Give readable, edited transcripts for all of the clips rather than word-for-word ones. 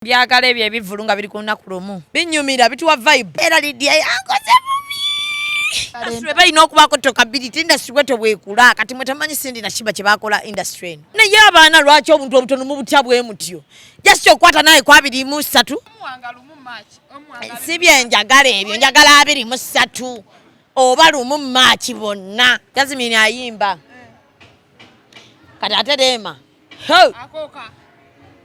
byagala ebyo ebivulunga biri ku lunaku lumu binyumira bituwa vibe era Lydia yankoze industry balina okubaako tokability industry bwe tebwekula kati mwe tamanyi sindi na shiba kye bakola industry eno naye abaana lwaki obuntu obutono mu butya bwe mutyo just okwata naye kwa 23 si byenjagala ebyo njagala 23 oba lumu March bonna Jasmine ayimba kati ate Rema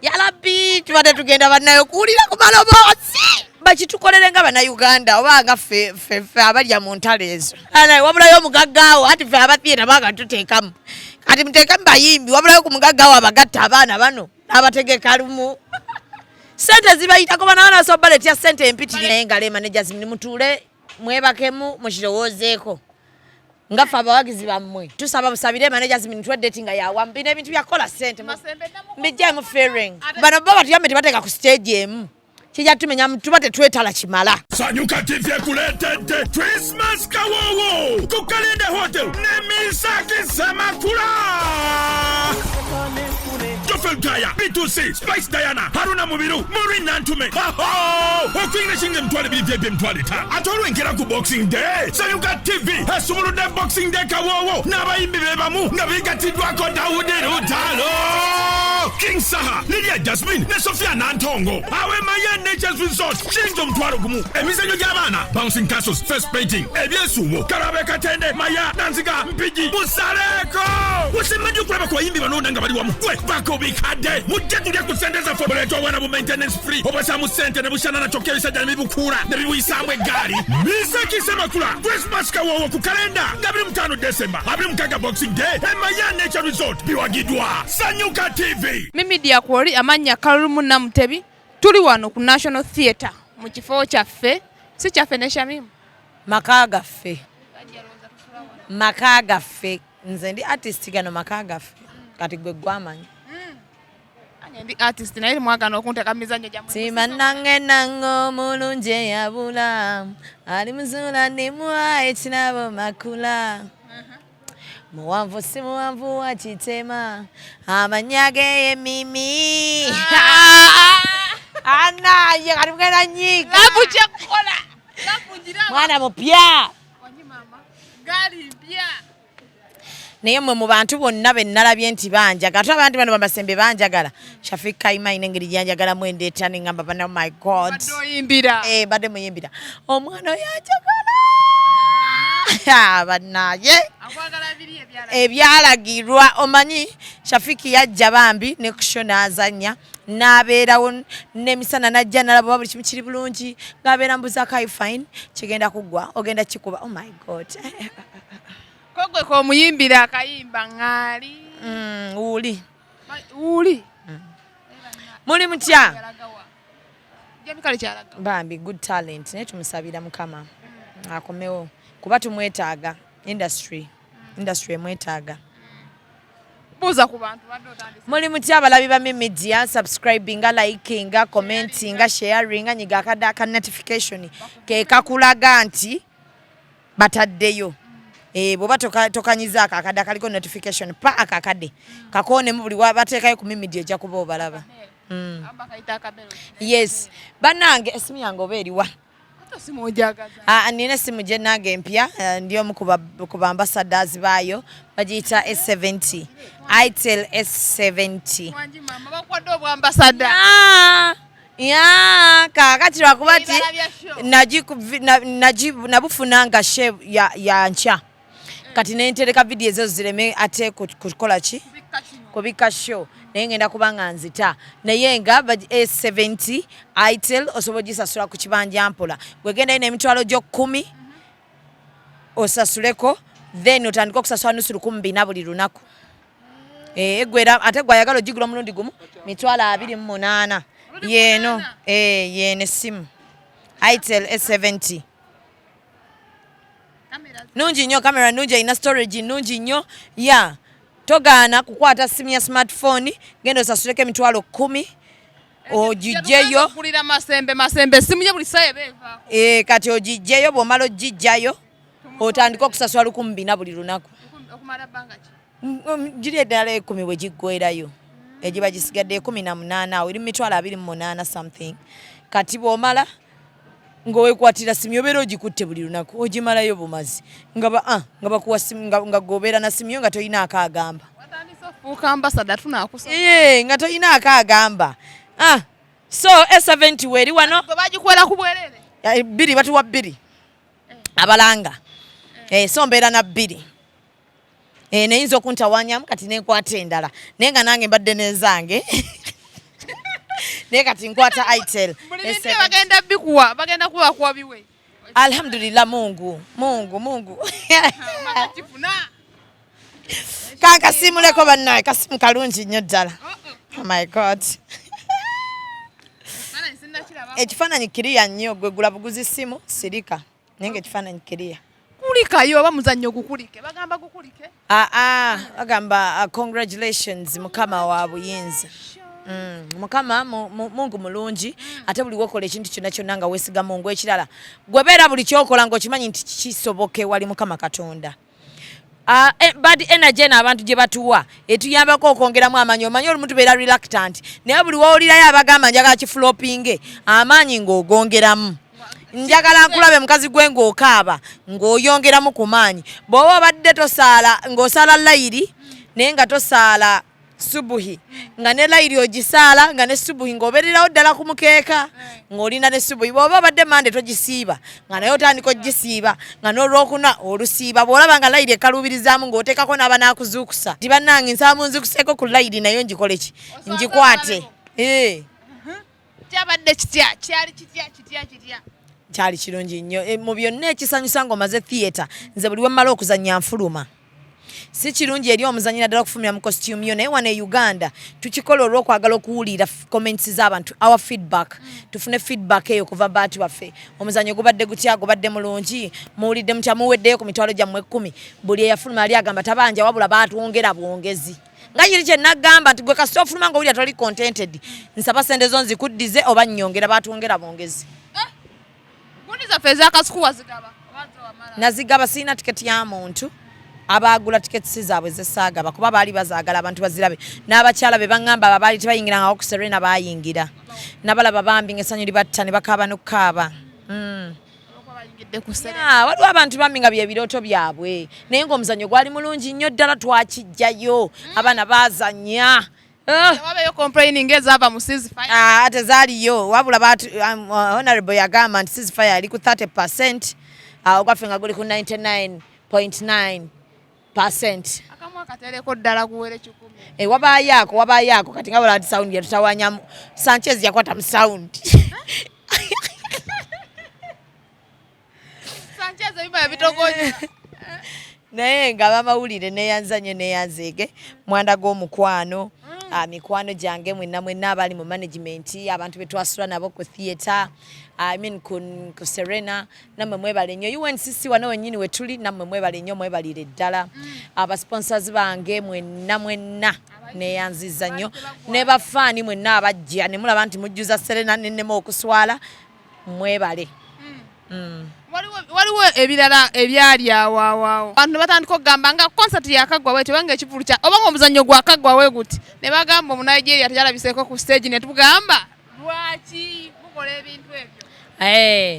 yalabi tubadde tugenda bannayo kuwulira ku maloboozi bakitukolere nga bannayuganda oba nga ffe abalya mu ntalo ezo wabulayo omugaggaawo ati ffe abapiira baga tuteekamu kati muteekamu bayimbi wabulayo ku mugaggaawo abagatta abaana bano n'abategeka lumu sente zibayitako banawana basobbaletya sente empitiri naye nga Rema ne Jasmine mutuule mwebakemu mukirowoozeeko nga ffe abawagizi bammwe tusaba busabire Rema ne Jasmine twedde nga yawamu bino ebintu byakola sente mbijjaemu fearing bano bo batuyambe tebateeka ku stage emu kijja tumenya tuba tetwetala kimala Sanyuka TV ekuleetedde Christmas kawowo ku Kalenda Hotel ne Misaki Namakula Feltaya, B2C, Spice Diana, Haruna Mubiru, Maureen Nantume. Okuyingira shinge mtwale bivye mtwalita. Atolu nkera ku Boxing Day. Sanyuka TV, hasumulu de Boxing Day kawowo. Nabayimbi bebamu, nabigatidwako Daudi Rutalo. King Saha, Lydia Jasmine, ne Sofia Nantongo. Awe Maya Nature's Resort, shingo mtwalo gumu. Emisenyo gy'abaana, Bouncing Castles, First Painting, ebyesumo, Karabe Katende, Maya, Nanziga, Mpigi, Musaleko. Usimanyi okulaba ku bayimbi bano nga bali wamu. Bako bikade mujja tulya kusendeza fo buleto wana bu maintenance free obasa mu sente ne bushana na chokeli sajja ne bukura ne bibuyisamwe egaali Misaki Namakula Christmas kawowo ku kalenda 25 December 26 Boxing Day Maya Nature Resort biwagidwa Sanyuka TV mimi dia kwoli amanya Kalumu na Mutebi tuli wano ku National Theatre mu kifo kyaffe si kyaffe ne Shamimu makaga ffe nze ndi artist gano makaga ffe kati gwe gwamanyi ndi artist na ili mwagano okunteka mizanyo jamu simanange nango mulunje yabula ali muzula ni mwa ekinabo makula muwanvu si muwanvu wa kitema amanyage ye mimi ana ye kati mugenda nyiga labuche kukola labunjira mwana mupya onyi mama gali mpya naye mwe mu bantu bonna bennalabye nti banjagala ate abantu bano bamasembe banjagala Shafik Kaima ngeri yanjagala mu endeeta ne ngamba bana my god badde muyimbira omwana yanjagala banaye ebyalagirwa omanyi Shafik yajja bambi ne kushona azanya n'abeerawo n'emisana najja nalaba buli kimu kiri bulungi ng'abeera mbuza kai fine kigenda kugwa ogenda kikuba oh my god Kogwe ko muyimbira akayimba ngali uli muli mutya Jamikali kyalaga bambi good talent ne tumusabira mukama akomewo kuba tumwetaaga industry mwetaaga buza ku bantu badde otandise muli mutya abalabi ba media subscribing liking commenting sharing nyiga akadaka notification ke kakulaga nti bataddeyo boba tokanyiza akakadde akaliko notification pa akakadde kakone mu buli wabateekayo ku media ejja kuba obalaba yes banange esimu yange oba eriwa nina simu gye nange empya ndi omu ku ambassadors baayo bagiyita S70 itel S70 kakati lwakuba ti nabufunanga shape ya ncha kati nentereka video ezo zireme ate kukola ki kubika show naye ngenda kubanga nzita naye nga S70 itel osobogisa ku kibanja mpola gwegenda ine emitwalo gyo 10 osasuleko then otandika okusasula nusu 100 buli lunaku egwera ate gwayagala ogigula mulundi gumu mitwalo 28 yeno yene simu itel S70 nungi nnyo kamera nungi ina storage nungi nnyo togaana kukwata simu ya smartphone genda osasuleko emitwalo 10 ogijeyo kulira masembe simu ye buli saye beva kati ogijeyo bwomala ogijjayo otandika okusasula 100 buli lunaku okumala banga ki giri eddala 10 bwe giggwerayo egiba gisigadde 18 eri mitwalo 28 something kati bw'omala ng'owekwatira simu obeera ogikutte buli lunaku ogimalayo bumazi nga bakuwa simu nga gobeera na simu yo nga toyina akaagamba nga toyina akaagamba so S70 weeri wano bagikwera ku bwerere 2 batuwa 2 abalanga so mbeera na 2 neyinza okuntawanyamu kati nenkwata endala naye nga nange mbadde nezange naye kati nkwata itel bagenda bikuwa bagenda kuwa biwe alhamdulillah mungu kankasimuleko bannawe kasimu kalungi nnyo ddala oh my god ekifaananyi kiriya nnyo gwegula buguzi simu sirika naye nga ekifaananyi kiriya kulikayo oba muzannyo gukulike bagamba gukulike bagamba congratulations mukama wa buyinza mukama mungu mulungi ate buli wokola ekintu kyonna kyonna nga weesiga mungu ekirala gwebeera buli kyokola ng'okimanyi nti kisoboke wali mukama katonda bad energy n'abantu gye batuwa etuyambako okwongeramu amaanyi omanyi olumu tubeera reluctant naye buli wowulirayo abagamba njagala kifulopinge amaanyi ng'ogongeramu njagala nkulabe mukazi gwe ng'okaaba ng'oyongeramu ku maanyi bw'oba obadde tosaala ng'osaala layiri naye nga tosaala subuhi nga ne layiri ogisaala nga ne subuhi ng'obererawo ddala ku mukeeka ng'olina ne subuhi bw'oba obadde mande togisiiba nga naye otandika ogisiiba nga n'olwokuna olusiiba bw'olaba nga layiri ekaluubirizaamu ng'oteekako n'aba n'akuzuukusa ti bannange nsaba munzikuseeko ku layiri naye ngikole ki ngikwate kyabadde kitya kyali kitya kyali kirungi nnyo mu byonna ekisanyusa ng'omaze theatre nze buli wemmala okuzannya nfuluma si kirungi eri omuzanyi naddala okufulumira mu costume yo naye wano e Uganda tukikola olw'okwagala okuwulira comments z'abantu our feedback tufune feedback eyo kuva baatu baffe omuzanyo gubadde gutya gubadde mulungi muwulidde mutya muweddeyo ku mitwalo gyammwe 10 buli eyafuluma ali agamba tabanja wabula baatwongera bwongezi nga kiri kye nagamba nti gwe kasita ofuluma ng'owulira toli contented nsaba sente zo nzikuddize oba nnyongera baatwongera bwongezi nazigaba sirina tiketi ya muntu abagula tiketi zaabwe zesaagaba kuba baali bazaagala abantu bazirabe n'abakyala be baŋŋamba abaali tebayingiranga ku Serena bayingira nabalaba bambi ng'essanyu libatta ne bakaaba n'okukaaba waliwo abantu bambi nga byebirooto byabwe naye ng'omuzannyo gwali mulungi nnyo ddala twakijjayo abaana baazannya wabeyo complaining ezava mu ceasefire tezaaliyo wabula honorable yagamba nti ceasefire ali ku 30% ogwaffe nga guli ku 99.9%. Akamu akatereko ddala kuwere 10. Wabaayako kati nga bala sound ya tutawanyamu Sanchez yakwata mu sound. Sanchez biba bitogonya. Naye nga bamawulire neyanzanye neyanzege mwanda gw'omukwano mikwano gyange mwenna abali mu management abantu betwasula nabo ku theatre ku Serena namwe mwebale nnyo UNCC wano wennyini wetuli namwe mwebale nnyo mwebalire ddala abasponsors bange mwenna neyanziza nnyo ne bafaani mwenna abajja ne mulaba nti mujjuza Serena nennemu okuswala mwebale. Waliwo ebirala ebyali awaawo abantu batandika okugamba nga concert yakagwa bwe tebanga ekivulu kya oba ng'omuzannyo gwakagwa we guti ne bagamba omu Nigeria teyalabiseeko ku stage ne tugamba lwaki mukola ebintu ebyo.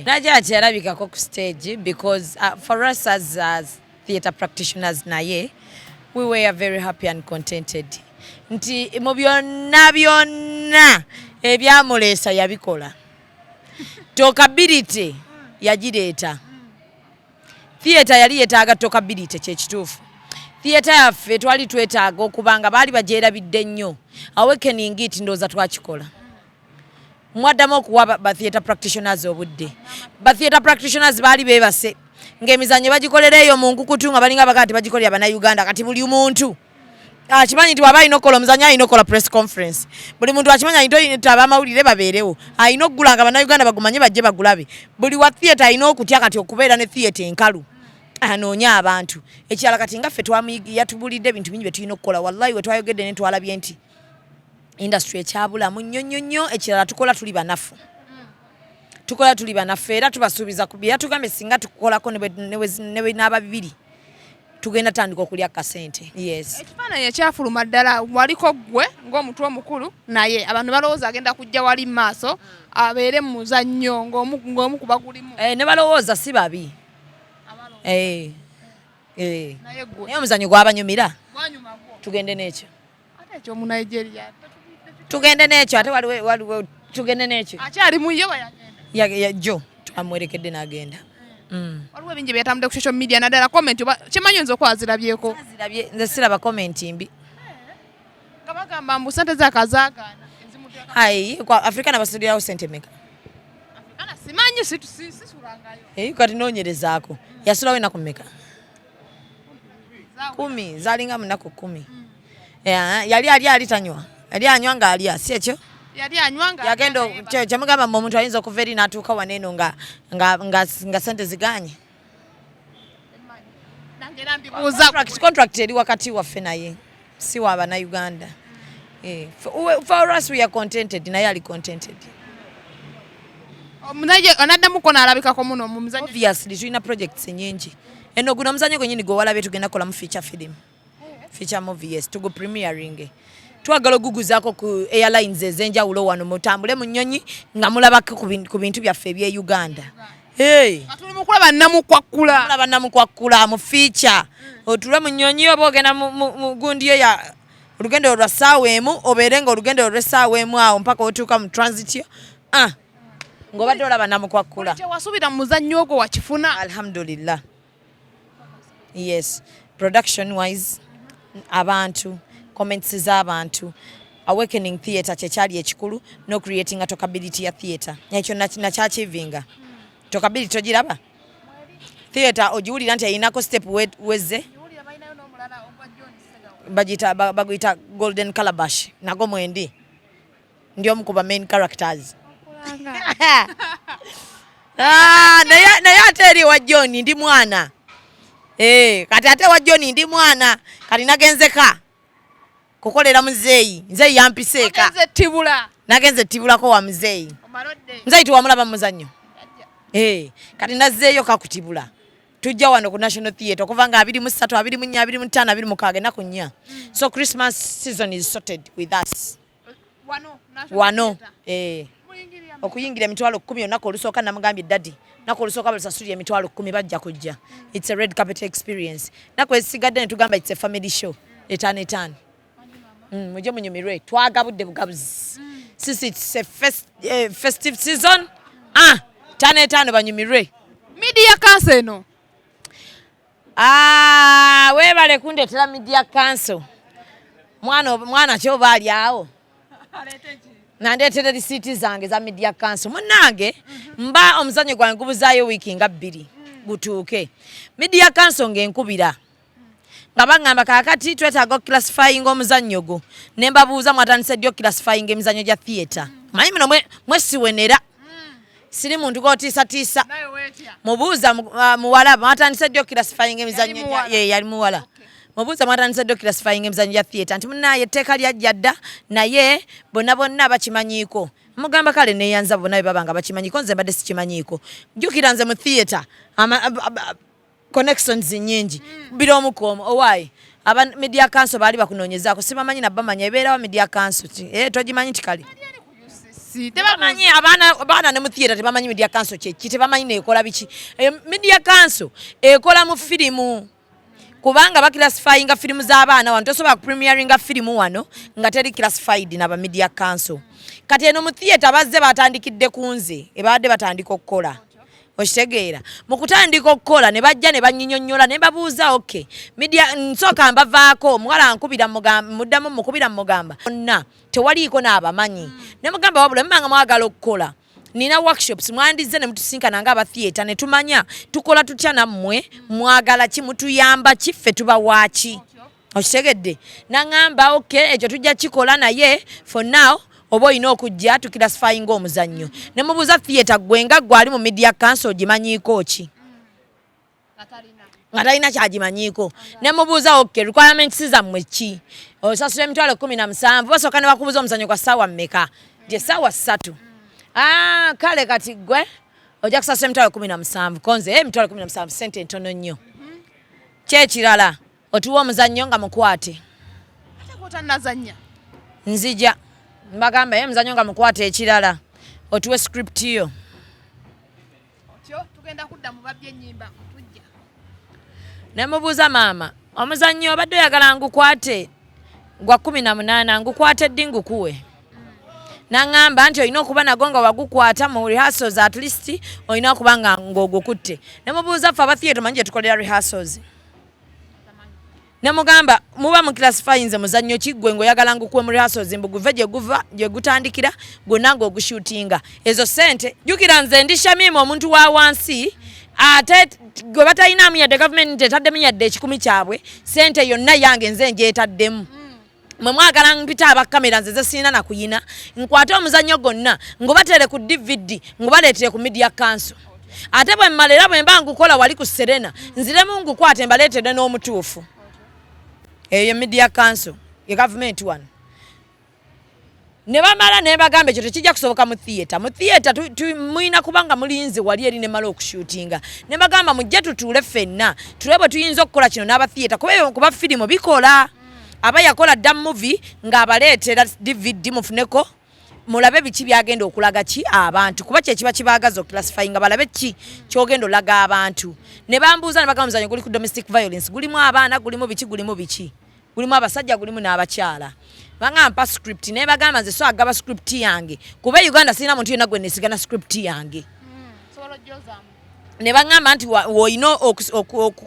Nigeria teyalabikako ku stage because for us as theatre practitioners naye we were very happy and contented nti mu byonna ebyamuleesa yabikola tokability yagireeta theatre yali yeetaaga tokability kyekituufu theatre yaffe twali twetaaga okubanga baali bagyerabidde nnyo awakening it ndowooza twakikola mwaddamu okuwa ba theatre practitioners obudde ba theatre practitioners baali beebase ng'emizannyo bagikolera eyo mu nkukutu nga balinga bakati bagikolera bannayuganda kati buli muntu akimanyi nti waba alina okukola omuzannyo alina okukola press conference buli muntu akimanyi alina abamawulire babeerewo alina okugula nga bannayuganda bagumanye bajje bagulabe buli wa theatre alina okutya kati okubeera ne theatre enkalu anoonya abantu ekirala kati nga ffe yatubulidde ebintu bingi bye tulina okukola wallahi we twayogedde ne twalabye nti industry ekyabulamu nnyo ekirala tukola tuli banafu era tubasuubiza ku bye yatugambye singa tukolako ne bwe n'aba bibiri tugenda tandika okulya kasente. Yes. Ekifaananyi ekyafuluma ddala waliko gwe ng'omutwe omukulu naye abantu balowooza agenda kujja wali maaso abeere mu muzannyo ng'omu kuba gulimu. Ne balowooza si babi. Naye omuzannyo gwabanyumira. Tugende n'ekyo. Ate ekyo mu Nigeria. Tugende n'ekyo ate waliwo tugende n'ekyo. Akyali mu yo ya jo amwerekedde n'agenda. Waliwo ebingi byatambudde ku social media naddala comment kimanyi nze okwazirabyeko. Nze siraba comment mbi. Nga bagamba mbu ssente zaakazaagaana. Hayi kwa Afrika basulirawo ssente meka. Afrika simanyi situlangayo. Kati noonyerezaako. Yasulawo ennaku mmeka? 10 zalinga munaku 10. Yali ali tanywa. Yali anywa nga alya si ekyo? Yali anywa nga yagenda kyamugamba omuntu ayinza okuva eri n'atuuka waneeno nga ssente ziganye. Contract eri wakati waffe naye si wa Bannayuganda. For us we are contented, naye ali contented. Onaddamuko n'alabikako muno mu muzannyo. Obviously tulina projects nyingi. Eno guno omuzannyo gwennyini gwe walabye tugenda kolamu feature film. Feature movie, yes, tugo premiering. Twagala oguguzaako ku airlines ezenjawulo wano mutambule mu nnyonyi nga mulabako ku bintu byaffe ebye Uganda. Atuli mukulaba Namakula. Mulaba Namakula mu feature. Otule mu nnyonyi oba ogenda mu gundi ya olugendo lwa ssaawa emu obeere nga olugendo lw'essaawa emu awo mpaka otuuka mu transit yo. Ng'obadde olaba Namakula. Kye wasuubira mu muzannyo ogwo wakifuna. Alhamdulillah. Yes. Production wise abantu comments z'abantu awakening theatre kyekyali ekikulu no creating a talkability ya theatre ekyo nakyakivinga. Talkability togiraba theatre ogiwulira nti ayinako step wezze baguyita golden calabash nago mwendi ndi omu ku ba main characters. Naye ate eri wa John ndi mwana kati ate wa John ndi mwana kati nagenzeka kukolera muzeeyi nzeeyi yampiseeka nagenze tibulako wa muzeeyi muzeeyi tuwamulaba mu muzannyo kati nazzeeyo kakutibula tujja wano ku National Theatre okuva nga 23 24 25 26 ennaku 4 so Christmas season is sorted with us wano okuyingira emitwalo 10 olunaku olusooka namugambye daddy naku olusooka balusasulira emitwalo 10 bajja kujja. It's a red carpet experience. Naku esigadde ne tugamba it's a family show etaano mujje munyumirwe twagabudde bugabuzi sisi it's a festive season etaano banyumirwe. Media council eno weebale kundeetera media council mwana kyoba ali awo nandeetera risiiti zange za media council munnange mba omuzannyo gwange gubuzaayo wiiki nga 2 gutuuke media council ng'enkubira nga bagamba kaakati twetaaga okulassifyinga omuzannyo gwo ne mbabuuza mwatandise ddi okulassifyinga emizannyo gya theatre manyi muno mwesiwenera siri muntu gootiisatiisa mubuuza muwala mwatandise ddi okulassifyinga emizannyo yali muwala mubuuza mwatandise ddi okulassifyinga emizannyo gya theatre nti munnaye etteeka lyajja dda naye bonna bakimanyiiko mugamba kale neeyanza bonna bwe babanga bakimanyiiko nze mbadde sikimanyiiko jjukira nze mu theatre connections nyingi bira omukomo owaayi aba media council baali bakunoonyezaako sibamanyi nabamanya ebeerawo media council togimanyi nti kale tebamanyi abaana ne mu theatre tebamanyi media council kyeki tebamanyi neekola biki media council ekola mu firimu kubanga baklasifyinga firimu z'abaana wano tosobola premieringa firimu wano nga teri classified n'aba media council kati eno mu theatre bazze batandikidde ku nze ebadde batandika okukola okitegeera mu kutandika okukola ne bajja ne banyinyonnyola ne babuuza okay media nsooka mbavaako omuwala nkubira muddamu mukubira mugamba onna tewaliiko n'abamanyi ne mugamba wabula mmanga mwagala okukola nina workshops mwandize ne mutusinkana nga aba theatre ne tumanya tukola tutya nammwe mwagala ki mutuyamba kiffe tuba waaki okitegedde nangamba okay ekyo tujja kikola naye for now oba olina okujja tukilasifyinga omuzannyo ne mubuuza theatre gwenga gwali mu media council gimanyiiko ki nga talina kyagimanyiiko ne mubuuza okay requirements zammwe ki osasula emitwalo 17 basooka ne bakubuuza omuzannyo kwa ssaawa mmeka gye ssaawa 3 kale kati gwe ojja kusasula emitwalo 17 konze emitwalo 17 sente ntono nnyo Kyekirala otuwa omuzannyo nga mukwate. Ate kotannazannya. Nzija mbagamba ye muzannyo nga mukwate ekirala otuwe script yo. Otyo tugenda kudda mu babye ennyimba tujja. Ne mubuuza maama omuzannyo obadde oyagala ngukwate gwa 18 ngukwate ddi ngukuwe. Nangamba nti olina okuba nago nga wagukwata mu rehearsals at least olina okuba nga ng'ogukutte. Ne mubuuza ffe aba theatre manyi gye tukolera rehearsals. Ne mugamba muba mu classify nze muzannyo ki gwe ng'oyagala ngukuwe mu rehearsals mbuguve gye gutandikira gwonna ng'ogushootinga. Ezo ssente jjukira nze ndi Shamim omuntu wa wansi ate gwe batalinamu yadde gavumenti etaddemu yadde ekikumi kyabwe ssente yonna yange nze ngyetaddemu. Mwe mwagala mpita abakamera nze sina na kuyina nkwate omuzannyo gonna ngubatere ku DVD ngubaleetere ku media council. Ate bwe mmalera bwe mba ngukola wali ku Serena nziremu ngukwate mbaleetere n'omutuufu. Eyo media council ye government one. Ne bamala ne bagamba ekyo tekijja kusoboka mu theatre. Mu theatre muyina kubanga mulinzi wali eri ne mala okushootinga. Ne bagamba mujje tutuule ffenna tulebe tuyinza okukola kino n'aba theatre kuba firimu bikola. Aba yakola dam movie ng'abaleetera DVD mufuneko mulabe biki byagenda okulaga ki abantu kuba kye kiba kibaagaza okulassify nga balabe ki kyogenda olaga abantu. Ne bambuuza ne bagamba muzannyo guli ku domestic violence gulimu abaana gulimu biki gulimu abasajja gulimu n'abakyala. Bangamba script ne bagamba nze so agaba script yange kuba Uganda sirina muntu yenna gwe nesigana script yange. Ne bagamba nti woyina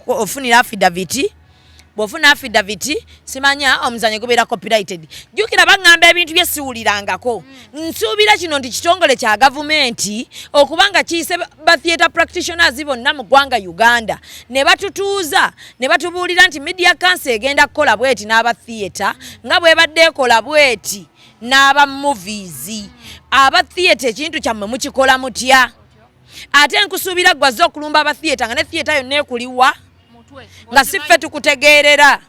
ofunira affidavit. Bwofuna affidavit simanya omuzannyo gubeera copyrighted. Jjukira bangamba ebintu bye siwulirangako. Nsuubira kino nti kitongole kya gavumenti okubanga kiyise ba theatre practitioners bonna mu ggwanga Uganda ne batutuuza ne batubuulira nti media council egenda kukola bweti n'aba theatre nga bwebadde ekola bweti n'aba movies. Aba theatre ekintu kyammwe mukikola mutya? Ate nkusuubira gwazze okulumba aba theatre nga ne theatre yonna ekuliwa nga siffe tukutegeerera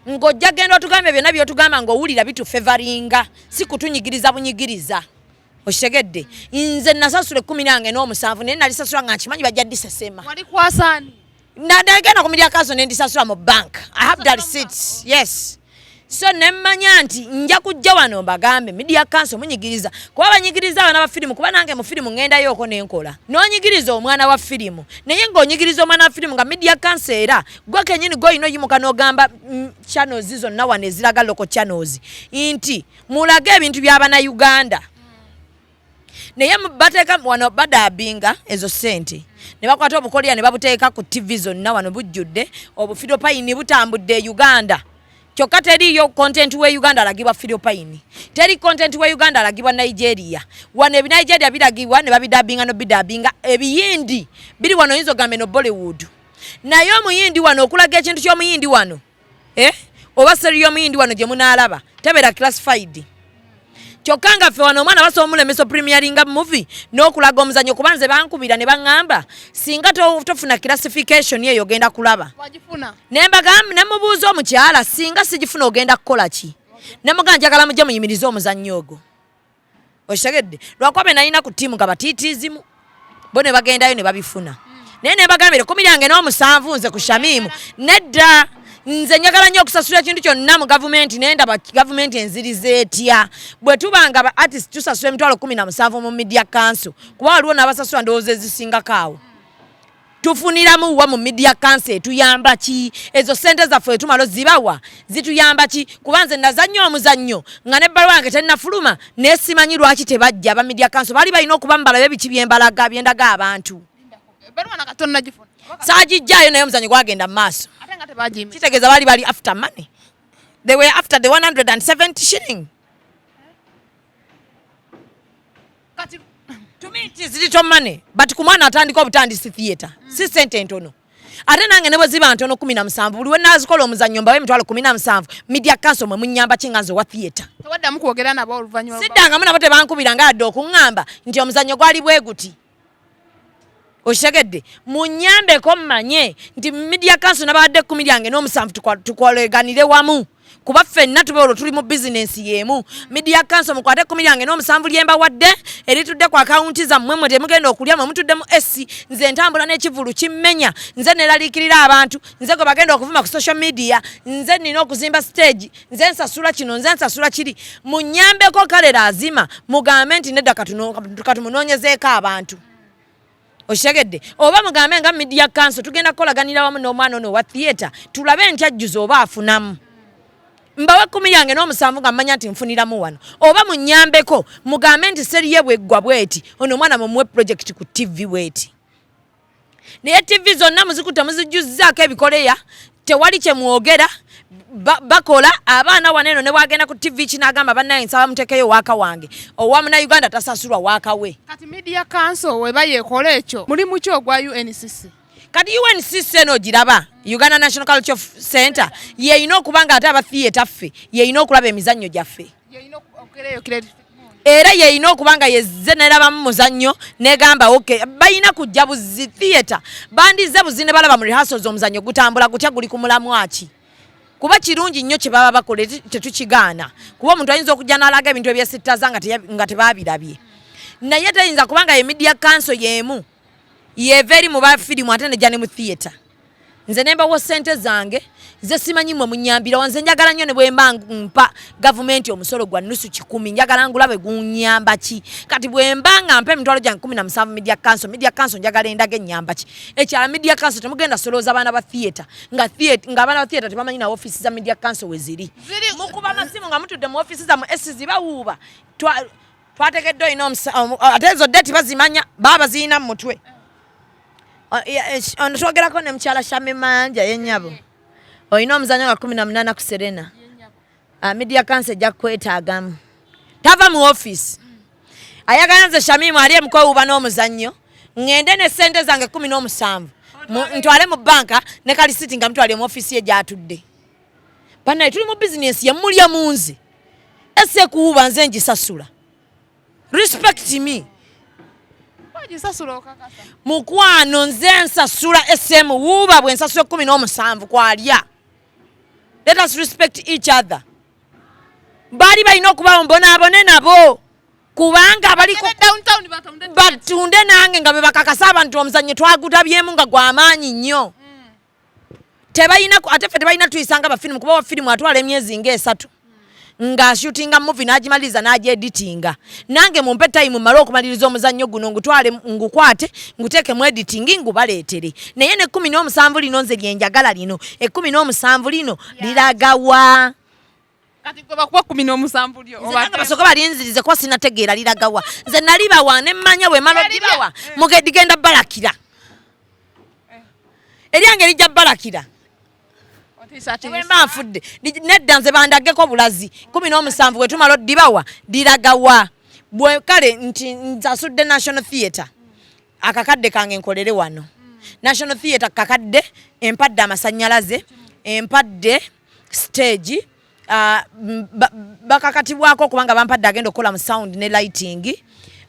ng'ojja genda otugamba byonna by'otugamba ng'owulira bitufevaringa si kutunyigiriza bunyigiriza. Okitegedde nze nasasula 17 naye nalisasula nga nkimanyi bajja ddisesema. Wali kwasaani? Nagenda ku media council ne ndisasula mu bank. I have the receipts. Yes. So nemmanya nti nja kujja wano mbagambe media council munyigiriza kuba banyigiriza abana ba firimu kuba nange mu firimu ngenda yoko nenkola n'onyigiriza omwana wa firimu naye ng'onyigiriza omwana wa firimu nga media council era gwe kenyini goyino yimuka n'ogamba channels zonna wano eziraga local channels nti mulage ebintu by'abana Uganda naye bateeka wano badabinga ezo ssente ne bakwata obukolya ne babuteeka ku TV zonna wano bujjudde obufidopayini butambudde Uganda. Kyokka teriyo content we Uganda alagibwa Philippine. Teri content we Uganda alagibwa Nigeria. Wano ebi Nigeria biragibwa ne babidabinga no bidabinga ebiyindi biri wano yinzo gambe no Bollywood. Naye omuyindi wano okulaga ekintu ky'omuyindi wano. Oba seriyo omuyindi wano gye munaalaba tebera classified. Kyokka nga ffe wano omwana basoomula emeso premieringa movie n'okulaga omuzannyo kubanze bankubira ne baŋŋamba singa tofuna classification eyo ogenda kulaba. Wagifuna? Ne mbagamba ne mubuuza omukyala singa sigifuna ogenda kukola ki? Ne mugamba njagala mujje muyimirize omuzannyo ogwo. Okitegedde? Lwakuba nalina ku ttiimu nga batiitiizimu bo ne bagendayo ne babifuna. Naye ne bagambira 17 nze ku Shamimu nedda. Nze njagala nnyo okusasula ekintu kyonna mu gavumenti naye ndaba gavumenti enziriza etya. Bwe tubanga ba artist tusasula emitwalo 17 mu media council kuba waliwo n'abasasula ndowooza ezisingako awo. Tufuniramu wa mu media council tuyamba ki? Ezo ssente zaffe etumalo zibawa zituyamba ki? Kuba nze nazannyo omuzannyo nga n'ebbaluwa yange tennafuluma naye simanyi lwaki tebajja aba media council bali balina okuba mbalabe biki byendaga abantu. Ebbaluwa nakatonna gifuna. Saagijjaayo naye omuzannyo gwagenda mu maaso. Kitegeeza bali after money. They were after the 170 shilling. To me it is little money. But kumwana atandika obutandisi theatre. Si sente ntono. Ate nange ne bwe ziba ntono 17 buli we nazikola omuzannyo mbawe emitwalo 17 media council mwe munnyamba kinganzo wa theatre. Tewaddamu kwogera nabo oluvannyuma. Siddanga munabo tebankubira nga adde okuŋŋamba nti omuzannyo gwali bwe guti. Okitegedde munyambeko mmanye nti media council nabadde 10 yange n'omusanvu tukoleganire wamu kuba ffenna tubeolo tuli mu business yemu. Media Council mukwate 10 yange n'omusanvu lyemba wadde eritudde ku akaunti zammwe mwe temugenda okulya mwe mutudde mu esi nze ntambula n'ekivulu kimmenya nze neraliikirira abantu nze gwe bagenda okuvuma ku social media nze nina okuzimba stage nze nsasula kino nze nsasula kiri munyambeko kale lazima mugambe nti nedda katumunoonyezeeko abantu. Oshegedde oba mugambe nga Media Council tugenda kukolaganira wamu n'omwana ono wa theatre tulabe ntyajjuzo oba afunamu. Mbawe 10 yange n'omusanvu nga mmanya nti nfuniramu wano oba munyambeko mugambe nti seriye bweggwa bweti ono mwana mumuwe project ku TV bweti. Naye TV zonna muzikuta muzijjuzzaako ebikoleya tewali kye mwogera bakola abaana waneno ne wagenda ku TV kinagamba bannaye nsaba mutekeyo waka wange owa muna Uganda tasasulwa waka we. Kati Media Council weba yekola ekyo mulimu ki ogwa UNCC? Kati UNCC no giraba Uganda National Culture Center yeino okubanga ate aba theatre ffe yeino okulaba emizannyo gyaffe era yeino okubanga yezze neraba mu muzannyo negamba okay bayina kujja buzi theatre bandize buzine balaba mu rehearsals omuzannyo gutambula gutya guli ku mulamwaki kuba kirungi nnyo kye baba bakole tetukigaana kuba omuntu ayinza okujja n'alaga ebintu ebyesittaza nga tebabirabye naye tayinza kubanga ye Media Council yemu yeveri mu bafirimu ate nejja ne mu theatre nze nemba wo sente zange ze simanyi mwe munyambira wanze njagala nnyo ne bwemba mpa gavumenti omusolo gwa nusu 10 njagala ngulabe gunyamba ki kati bwemba nga mpe emitwalo gyange 17 Media Council njagala endage nyamba ki ekyala Media Council temugenda solooza abaana ba theatre nga abaana ba theatre tebamanyi na office za Media Council weziri mukuba amasimu nga mutudde mu office za mu SC bawuuba twategedde ino ate ezo date bazimanya baba zina mu mutwe. Ono twogerako ne mukyala Shami Manja yennyabo oyina omuzannyo nga 18 ku Serena Media Council ejja kwetaagamu tava mu office ayagala nze Shamimu ali emukwewuuba n'omuzannyo ngende ne ssente zange 17 ntwale mu banka ne kalisiti nga mutwale mu office ye gyatudde bannaye tuli mu business yemmulya munze ese kuwuuba nze ngisasula respect me mukwano nze nsasula SM wuuba bwe nsasula 17 kwalya. Let us respect each other. Bali balina okuba mbonaabone nabo kubanga bali batunde nange nga bebakakasa abantu omuzannyo twagutabyemu nga gw'amaanyi nnyo. Tebalina ate ffe tebalina tuyisanga bafirimu kuba wafirimu atwala emyezi ng'esatu nga shootinga movie najimaliza naje editinga nange mumpe time maro okumaliriza omuzannyo guno ngutwale ngukwate nguteke mu editing ngubaleetere naye ne 17 lino nze lyenjagala lino 17 lino liragawa kati ko bakuwa 17 lyo obanga basoko balinzirize kwa sinategeera liragawa nze naliba wane mmanya we malo dibawa mugedigenda balakira eryange lijja balakira wemba nfudde nedda nze bandageko bulazi 17 bwe tumala oddibawa diragawa bwe kale nti nsasudde National Theatre akakadde kange nkolere wano National Theatre kakadde empadde amasannyalaze empadde stage bakakatibwako kubanga bampadde agenda okukola mu sound ne lighting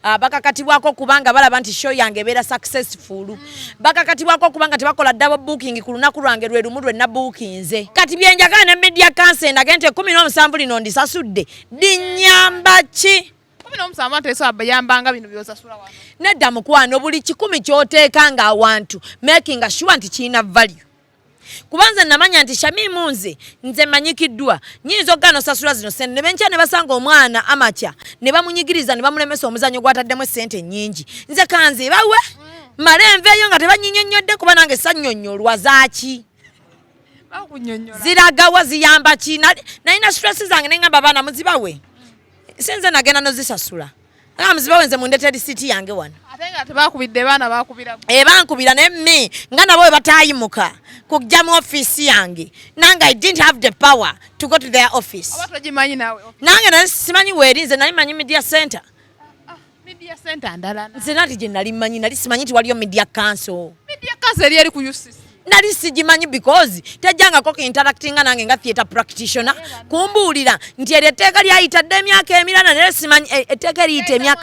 bakakatibwako kubanga balaba nti show yange ebeera successful bakakatibwako kubanga tebakola double booking ku lunaku lwange lwe lumu lwenna bookinze kati byenjagala ne Media Council ndagente 17 lino ndisasudde dinyamba ki 17 teso abayambanga bino byosasula wano nedda mukwano buli 10 kyoteeka nga awantu making sure nti kiina value kubanza namanya nti Shamimu nze manyikiddwa nyinzo gano sasula zino sente ne bencha ne basanga omwana amatya ne bamunyigiriza ne bamulemesa omuzannyo gwataddemu sente nyingi nze kanze bawe malenveyo nga tebanyinyonyodde kuba nange sannyonyolwa zaaki ziragawa ziyamba ki nalina stress zange nengamba baana muzibawe senze nagenda nozisasula nga muzibawe nze mundete risiti yange wano atenga tebakubidde baana bakubira bankubira nemme nga nabo we batayimuka kujja mu office yange nange I didn't have the power to go to their office abatojimanyi nawe nange nali simanyi werinze nali manyi Media Center Media Center ndala nze nali gye nali manyi nali simanyi nti waliyo Media Council eri ku UCC nali sigimanyi because tajjangako interactinga nange nga theatre practitioner kumbuulira nti etteeka lyayitadde emyaka emirala naye simanyi etteeka liyita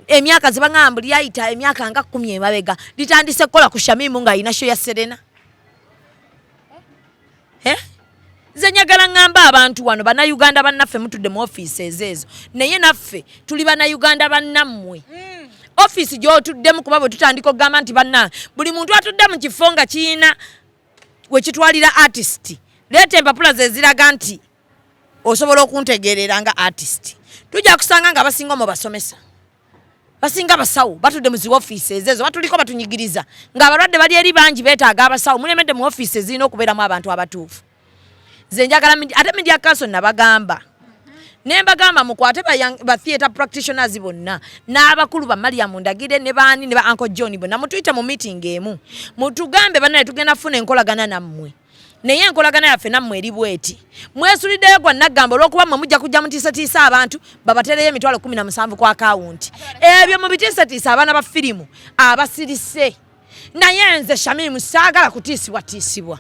emyaka zibangamba lyayita emyaka nga 10 emabega litandise kukola ku Shamimu nga alina show ya Serena Nze njagala ngamba abantu wano bannayuganda bannaffe mutudde mu offices ezo naye naffe tuli bannayuganda bannammwe office gy'otuddemu kuba bwe tutandika okugamba nti banna buli muntu atudde mu kifo nga kiyina we kitwalira artist leeta empapula ze ziraga nti osobola okuntegeerera nga artist tujja kusanga nga abasinga mu basomesa basinga basawo batudde mu zi offices ezo batuliko batunyigiriza ng'abalwadde bali eri bangi beetaaga abasawo mulemedde mu offices zirina okubeeramu abantu abatuufu nze njagala ate media council nabagamba nembagamba mukwate ba theatre practitioners bonna n'abakulu ba Mariam Ndagire ne baani ne ba Uncle John bonna mutuyita mu meeting emu mutugambe bana tugenda funa enkolagana nammwe naye enkolagana yaffe nammwe eri bweti mwesuliddeyo gwa nagamba olw'okuba mmwe mujja kujja mutiisatiisa abantu babatereyo emitwalo 17 ku akawunti ebyo mu bitiisatiisa abaana ba firimu abasirise naye nze Shamimu saagala kutiisibwatiisibwa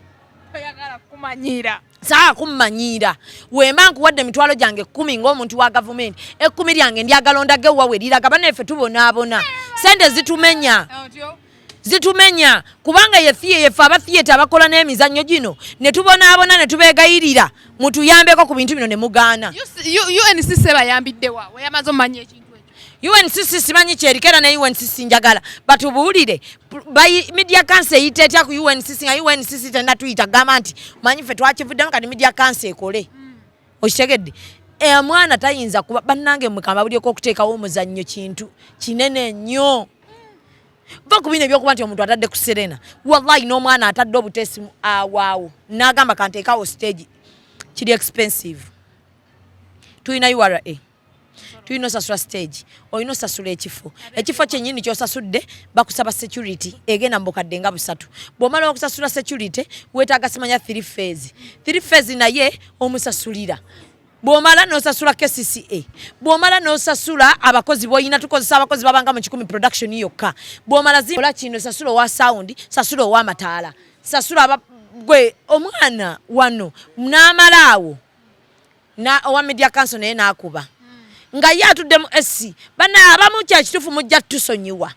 kumanyira wemba nkuwadde emitwalo gyange 10 ng'omuntu wa gavumenti 10 lyange ndyagalondage wawe liraga banaffe tubonaabona sente zitumenya kubanga yefe aba theatre abakola n'emizannyo gino ne tubonaabona ne tubeegayirira mutuyambeko ku bintu bino ne mugaana UNCC bayambidde wa yamaze omanya ekintu UNCC simanyi kyerikera ne UNCC njagala batubuulire media council eyiteetya ku UNCC nga UNCC tenda tuyita gamba nti manyi ffe twakivuddemu kati media council ekole okitegedde omwana tayinza kuba bannange mukamba bulyeko okuteekawo omuzannyo kintu kinene nnyo va ku bino ebyokuba nti omuntu atadde ku Serena wallahi n'omwana atadde obuteesi awaawo n'agamba kanteekawo stage kiri expensive tuyina URA tuyina osasula stage oyina osasula ekifo kyennyini kyosasudde bakusaba security egenda mu bukadde nga 3 bw'omala okusasula security weetaaga simanya 3 phase naye omusasulira bw'omala n'osasula KCCA bw'omala n'osasula abakozi b'oyina tukozesa abakozi babanga mu 10 production yokka bw'omala zikola kino sasula owa sound sasula owa mataala sasula gwe omwana wano n'amalaawo owa media council naye n'akuba nga ye atudde mu SC bana abamu kya kitufu mujja tusonyiwa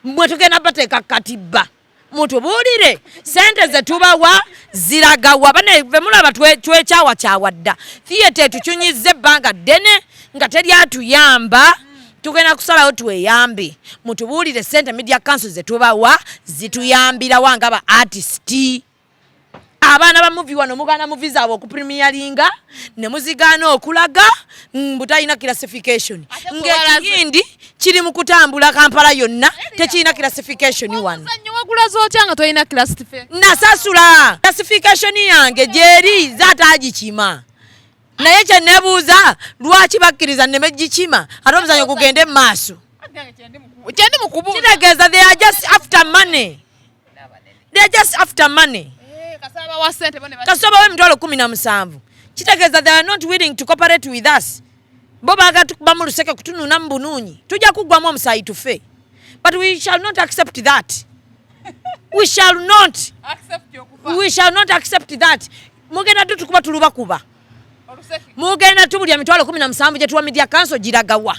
mwe tugenda bateeka katibba mutubuulire sente ze tubawa ziragawa bana ve mulaba twekyawa dda theatre tukyunyizza ebbanga ddene nga teryatuyamba tugenda kusalawo tweyambe mutubuulire sente media council ze tubawa zituyambira wanga ba artist abaana ba movie wano mugana movie zaabwe okupremieringa ne muzigaana okulaga butayina classification ng'ekiyindi kiri mu kutambula Kampala yonna tekirina classification wano wagula zootya nga toyina classification nasasula classification yange gyeri zaatagikima naye kye nebuuza lwaki bakkiriza nemegikima ate omuzanyo gugende mu maaso kitegeeza they are just after money kasaba we mitwalo 17 kitegeeza they are not willing to cooperate with us bo baga tukuba mu luseke kutununa mu bunuunyi tujja kuggwamu omusaayi tufe but we shall not accept that we shall not accept that mugenda tukuba tulubakuba mugenda tubulya mitwalo 17 gye tuwa media council giragawa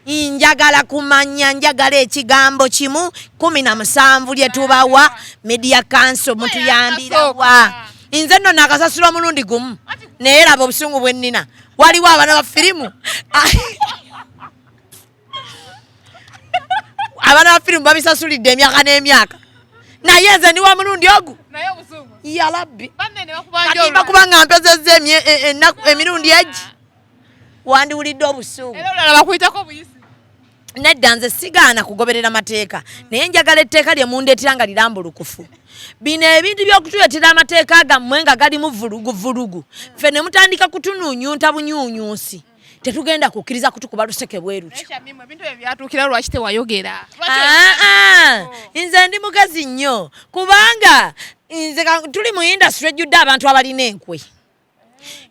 njagala kumanya njagala ekigambo kimu 17 lye tubawa media council mutuyambirawa nze nno nakasasula omulundi gumu naye laba obusungu bwennina waliwo abaana ba firimu abaana ba firimu babisasulidde emyaka n'emyaka naye nze ndi wa mulundi ogu yalabbi kati bakubanga mpezezza emirundi egi wandiwulidde obusungu nedda nze sigaana kugoberera mateeka naye njagala etteeka lye mundeetera nga lirambulukufu bino ebintu by'okutuleetera amateeka gammwe nga galimu vulugu ffe ne mutandika kutunuunyunta bunyuunyuusi tetugenda kukkiriza kutukuba luseke bweruti nze ndi mugezi nnyo kubanga nze tuli mu industry ejjudde abantu abalina enkwe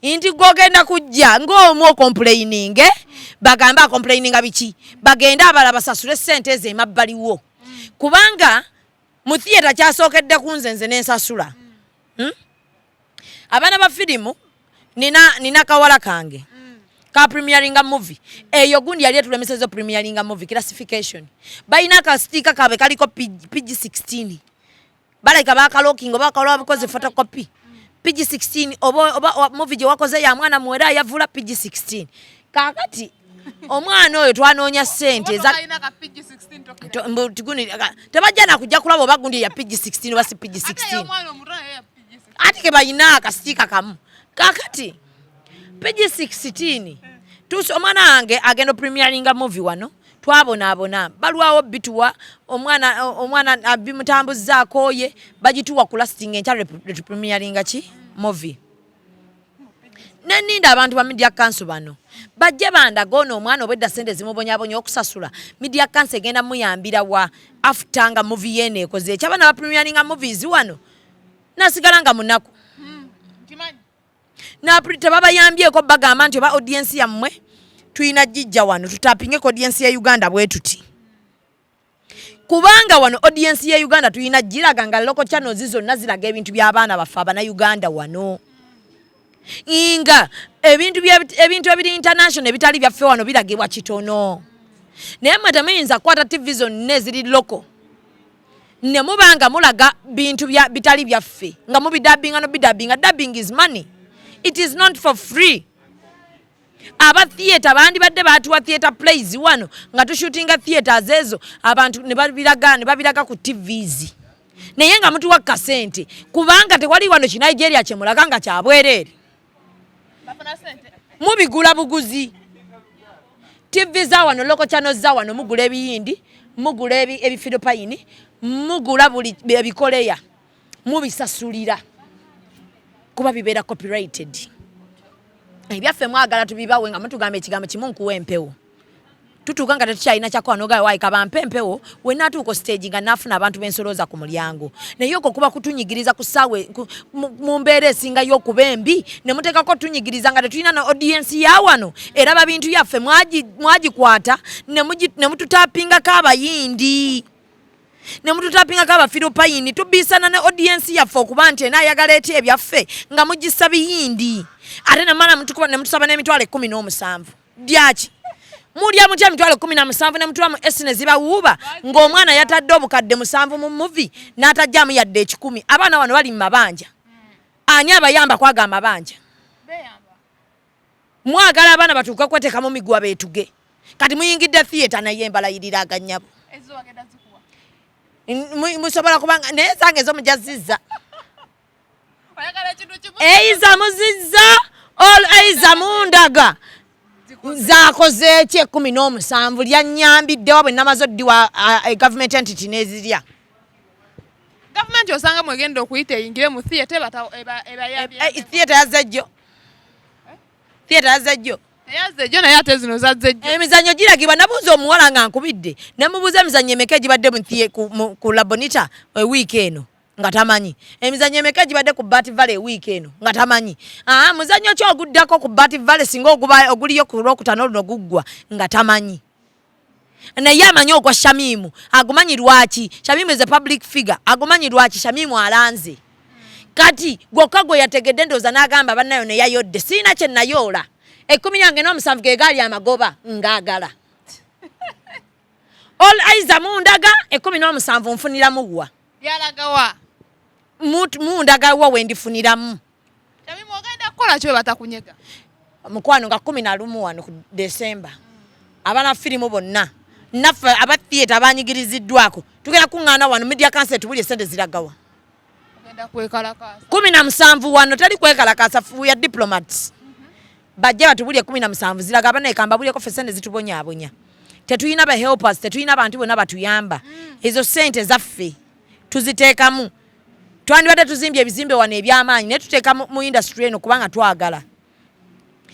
inti gogenda kujja ng'omu okomplaining bagamba akomplaininga biki bagenda abala basasule sente ezo emabbaliwo kubanga mu theatre kyasookedde ku nze n'ensasula abaana ba firimu nina kawala kange ka premieringa movie eyo gundi yali etulemeseza premieringa movie classification balina akasitika kabe kaliko PG-16 balaika bakalokingo bakalowa bukozi photocopy PG-16 oba movie gye wakoze ya mwana muwera yavula PG-16 kakati omwana oyo twanoonya ssente tebajja nakujja kulaba oba gundi ya PG-16 oba si PG-16 ate ke balina akasiika kamu kakati PG-16 omwana wange agenda premieringa movie wano twabonaabona balwawo bituwa omwana abimutambuzaako ye bagituwa ku lasting enkya premieringa ki movie neninda abantu ba media council bano bajje bandagona omwana obwedda sente zimubonyabonya okusasula media council egenda muyambira wa after nga movie yene ekoze ekyabana ba premieringa movies wano nasigala nga munaku tebabayambyeko bagamba nti oba audience yammwe tuyina jijja wano tutapinge ko audience ya Uganda bwe tuti kubanga wano audience ya Uganda tuyina jiraga nga local channels zonna ziraga ebintu by'abaana bafa abana Uganda wano inga ebintu ebiri international bitali byaffe wano biragibwa kitono naye mwe temuyinza kwata TV zonna eziri local ne mubanga mulaga bintu bitali byaffe nga mubidabinga no bidabinga. Dubbing is money, it is not for free. Aba theater bandi badde batuwa theater plays wano nga tushootinga theaters ezo abantu ne babiraga ku TVs naye nga mutuwa kasente kubanga tewali wano ki Nigeria kyemulaga nga kyabwerere mubigula buguzi. TV za wano local channels za wano mugula ebiyindi mugula ebifilipayini mugula buli ebikoleya mubisasulira kuba bibeera copyrighted. Ebyaffe mwagala tubibawe nga mutugambe ekigambo kimu nkuwa empewo tutuuka nga tetukyalina kyakwanogayo waayika bampe empewo we natuuko stage nga nafuna abantu bensoloza ku mulyango naye okwo kuba kutunyigiriza ku ssaawa mu mbeera esinga y'okuba embi ne muteekako tunyigiriza nga tetulina na audience ya wano era bintu yaffe mwagikwata ne mututapingako abayindi ne mututapingako abafilipayini tubiisana ne audience yaffe okuba nti enaayagala eti ebyaffe nga mugisa biyindi ate namala mutukuba ne mutusaba n'emitwalo 17 byaki mulya mutya emitwalo 17 ne mutuwa mu esine zibawuuba ng'omwana yatadde obukadde 7 mu movie n'atajjaamu yadde 10. Abaana wano bali mu mabanja ani abayamba kwaga amabanja mwagala abaana batuuka kweteeka mu migwa beetuge kati muyingidde theater naye embalayirira aganyabo musobola kubanga naye zange ez'omujazizza eiza muzizza all eiza mundaga zakoze eki 17 lyanyambiddewa bwe namaze oddiwa government entity n'ezirya government osanga mwegenda okuyita eyingire mu theater theater yazajjo yazajjo naye ate zino zazajjo emizannyo giragibwa. Nabuuza omuwala nga nkubidde nemubuuza emizannyo emeka egibadde ku Labonita week eno nga tamanyi emizannyo emeka egibadde ku Bat Valley week eno nga tamanyi muzannyo ki oguddako ku Bat Valley singa oguliyo ku Lwokutaano luno guggwa nga tamanyi naye amanyi ogwa Shamimu agumanyi lwaki Shamimu is a public figure agumanyi lwaki Shamimu alanze kati gwokka gwe yategedde ndooza n'agamba bannayo ne yayodde siina kye nayoola 17 ge gaali amagoba ngagala all aiza mundaga 17 nfuniramu wa yalagawa mundaga wa wendifuniramu Shamimu ogenda kukola kyo batakunyega mukwano nga 11 wano ku December abana firimu bonna naffe aba theater abanyigiriziddwako tugenda kuŋŋaana wano media council tubulye sente ziragawa ogenda kwekalakasa 17 wano tali kwekalakasa we are diplomats bajja batubulye 17 ziraga abana ekamba bulyeko ffe sente zitubonyaabonya tetuyina ba helpers tetuyina abantu bonna batuyamba ezo sente zaffe tuziteekamu twandibadde tuzimbye ebizimbe wano ebyamaanyi naye tuteeka mu industry eno kubanga twagala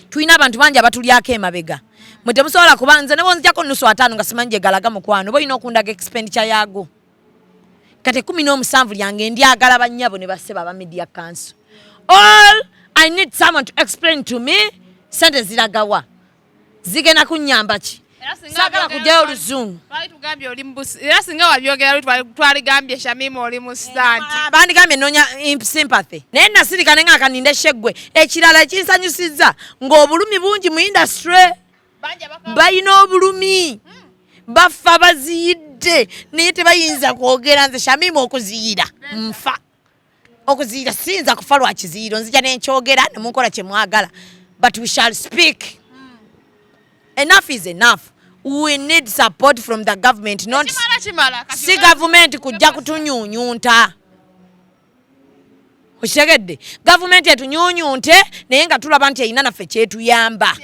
tuyina abantu bangi abatulyako emabega mwe temusobola kuba nze ne bonzijako nusu 5 nga simanyi gye galaga mukwano boyina okundaga expenditure yago kati 17 lyange ndyagala bannyabo ne basseba aba media council. All I need someone to explain to me sente ziragawa zigenda kunnyamba ki sagala kujjayo oluzungu tugambye oli mbusi era singa wabyogera twaligambye Shamimu oli mu stand bandigambye noonya sympathy naye nasirika ne ng'akaninde sheggwe ekirala ekinsanyusizza ng'obulumi bungi mu industry bayina obulumi bafa baziyidde naye tebayinza kwogera nze Shamimu okuziyira nfa okuziira sinza kufa lwa kiziiro nzija n'enkyogera ne munkola kye mwagala but we shall speak. Enough is enough. We need support from the government, not si government kujja kutunyuunyunta. Okitegedde? Government etunyuunyunte naye nga tulaba nti erina naffe kyetuyamba.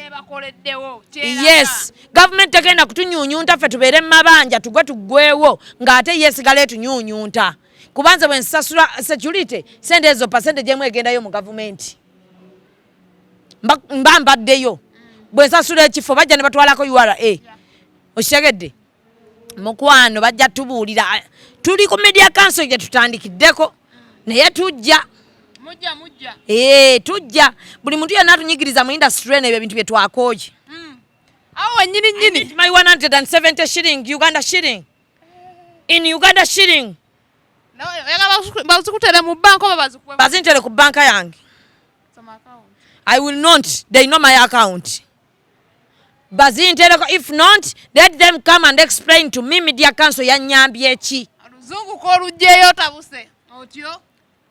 Yes, government tegenda kutunyuunyunta ffe tubeere mu mabanja tugwewo ng'ate yeesigala etunyuunyunta. Kubanza bwe nsasula security sente ezo percentage emu egendayo mu government. Mba mbaddeyo. Bwe nsasula ekifo bajja ne batwalako URA. Okitegedde? Mukwano bajja tubuulira. Tuli ku media council gye tutandikiddeko naye tujja. Mujja. Tujja. Buli muntu yenna atunyigiriza mu industry eno ebyo ebintu bye twakooye. Awo nyini. My 170 shilling, Uganda shilling. In Uganda shilling. No, bazikutere mu bank oba bazikuwe. Bazintere ku banka yange. I will not. They know my account. Bazintere, if not, let them come and explain to me media council yanyambye ki. Aluzungu ko lujjeyo tabuse. Otyo.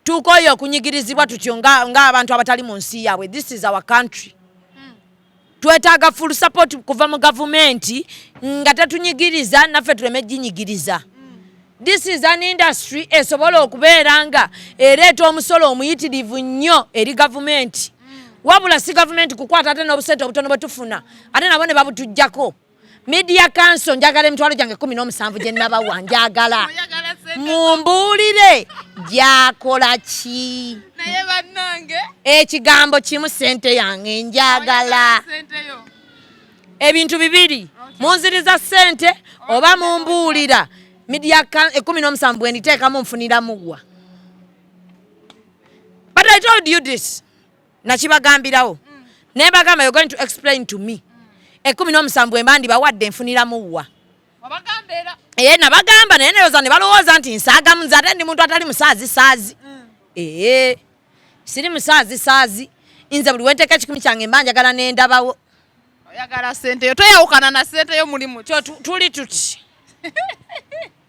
Tukoyo kunyigirizibwa tutyo nga abantu abatali mu nsi yaabwe. This is our country. Twetaaga full support kuva mu government nga tetunyigiriza naffe tuleme ginyigiriza. This is an industry esobola okubeera nga ereeta omusolo omuyitirivu nnyo eri government. Wabula si government kukwata ate n'obusente obutono bwe tufuna ate nabo ne babutujjako. Media council njagala emitwalo gyange 17 gye nabawa njagala. Mumbuulire gyakola ki? Naye bannange ekigambo kimu sente yange njagala. Ebintu bibiri. Munziriza sente oba mumbuulira. Media 17 bwe nditeekamu nfuniramu gwa. But I told you this. Nakibagambirawo. Nebagamba you're going to explain to me. 17 bwe mbandi bawadde nfuniramu gwa. Wabagambera. Nabagamba naye neyoza ne balowooza nti nsaaga munze ate ndi muntu atali musaazi. Siri musaazi. Nze buli wenteeka ekikumi kyange mba njagala n'endabawo. Oyagala sente yo toyawukana na sente yo mulimu. Kyo tuli tuti.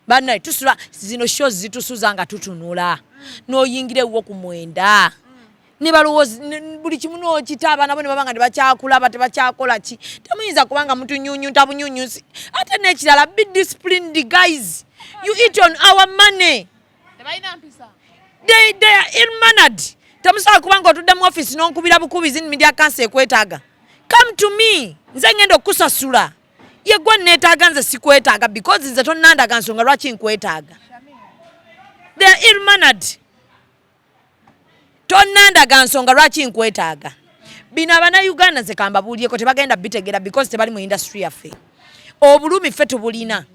Bannaye tusula zino shows zitusuza nga tutunula. N'oyingire wo ku mwenda. Ne balowooza buli kimu n'okitaaba nabo ne babanga tebakyakulaba tebakyakola ki. Temuyinza kubanga mutunyuunyunta bunyuunyusi. Ate n'ekirala be disciplined guys. You eat on our money. Tebalina mpisa. They are ill-mannered. Temusobola kubanga otudde mu office n'onkubira bukubizi ni media council ekwetaaga. Come to me. Nze ngenda okusasula. Ye gwa neetaaga nze sikwetaaga because nze tonnandaga nsonga lwaki nkwetaaga. They are ill-mannered. Tonnandaga nsonga lwaki nkwetaaga. Bino Abannayuganda nze kambabuulyeko tebagenda bitegera because tebali mu industry yaffe. Obulumi ffe tubulina.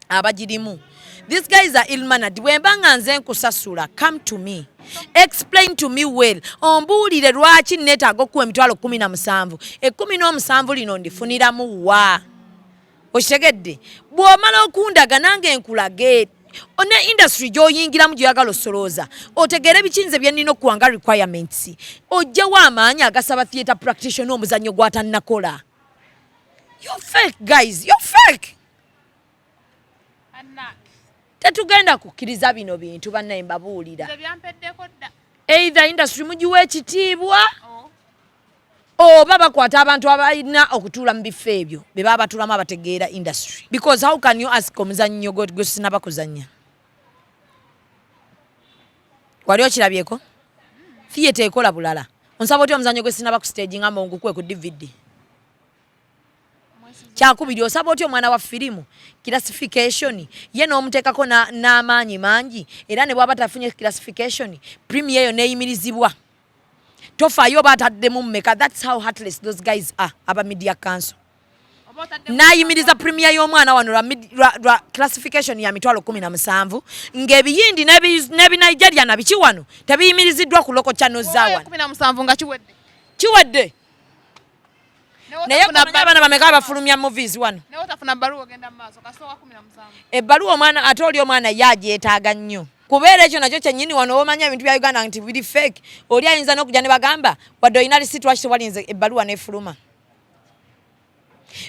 Abagirimu. These guys are ill-mannered. Bwembanga nze nkusasula, come to me. Explain to me well. Ombuulire lwaki neetaaga okuwa emitwalo 17. 17 lino ndifuniramu wa. Okitegedde? Bw'omala okundaga nange nkulage. One industry gy'oyingiramu gy'oyagala osolooza. Otegeere bikinze bye nnina okuwanga requirements. Ojjawo amaanyi agasaba theatre practitioner omuzannyo gw'atannakola. You're fake, guys. You're fake. Tetugenda kukkiriza bino bintu bannaye mbabuulira. Either industry mugiwa ekitiibwa oba bakwata abantu abalina okutuula mu bifo ebyo be baba batulamu abategeera industry. Because how can you ask omuzannyo gwe sinaba kuzannya? Wali okirabyeko? Theatre ekola bulala. Onsaba otya omuzannyo gwe sinaba ku stage ngamba ngukwe ku DVD. Kyakubiri osaba otya omwana wa firimu classification ye n'omuteekako n'amaanyi mangi era ne bw'aba tafunye classification premier yo neeyimirizibwa. Tofaayo bataddemu mmeka. That's how heartless those guys are. Aba media council n'ayimiriza premier y'omwana wano lwa classification ya mitwalo 17 ng'ebiyindi n'ebinigeria na biki wano tebiyimiriziddwa ku loko channel za wano 17 nga kiwedde. Naye abana bameka abafulumya movies wano. Ne otafuna baluwa ogenda maaso kasooka 17. Ebbaluwa omwana ate oli omwana yagyetaaga nnyo. Kubeera ekyo nakyo kyennyini wano omanya ebintu bya Uganda nti biri fake. Oli ayinza n'okujja ne bagamba wadde olina lisiti lwaki tewalinze ebbaluwa n'efuluma.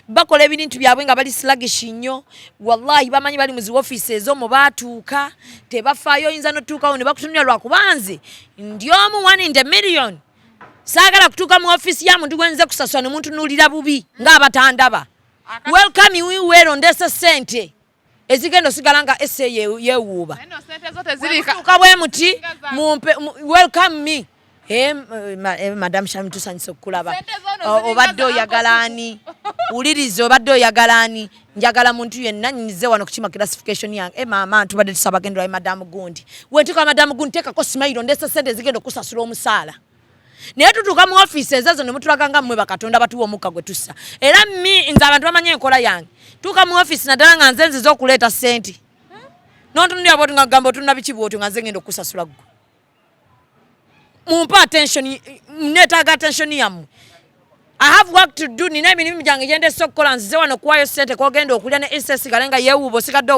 bakola ebintu byabwe nga bali sluggish nnyo wallahi bamanyi bali mu zi offices ezo mu baatuuka tebafaayo oyinza n'otuukawo ne bakutunira lwakubanze ndi omu 1 in a million saagala kutuuka mu office ya muntu gwenze kusasula ne muntu nuulira bubi ng'abatandaba welcome weerondesa ssente ezigenda osigala nga ese yeewuuba tuuka bwe muti welcome me Madam Shami tusanyisa okulaba obadde oyagala ani ulirize obadde oyagala ani njagala muntu yenna nyize wano kukima classification yange mama tubadde tusaba gendera Madam Gundi wentuka Madam Gundi tekako smile ndesa sente zigenda okusasula omusaala naye tutuuka mu offices ezo ne mutulaga nga mmwe bakatonda batuwa omukka gwe tussa era nze abantu bamanye enkola yange tuuka mu office naddala nga nze nziza okuleeta ssente n'ontunulira bwoti nga gamba otunula biki bwoti nga nze ngenda okusasula ggwe mumpa attention neetaaga attention yammwe I have work to do nina emirimu gyange gyendesa okukola nzize wano okuwaayo ssente kwogenda okulya ne insesigale nga yeewuuba osigadde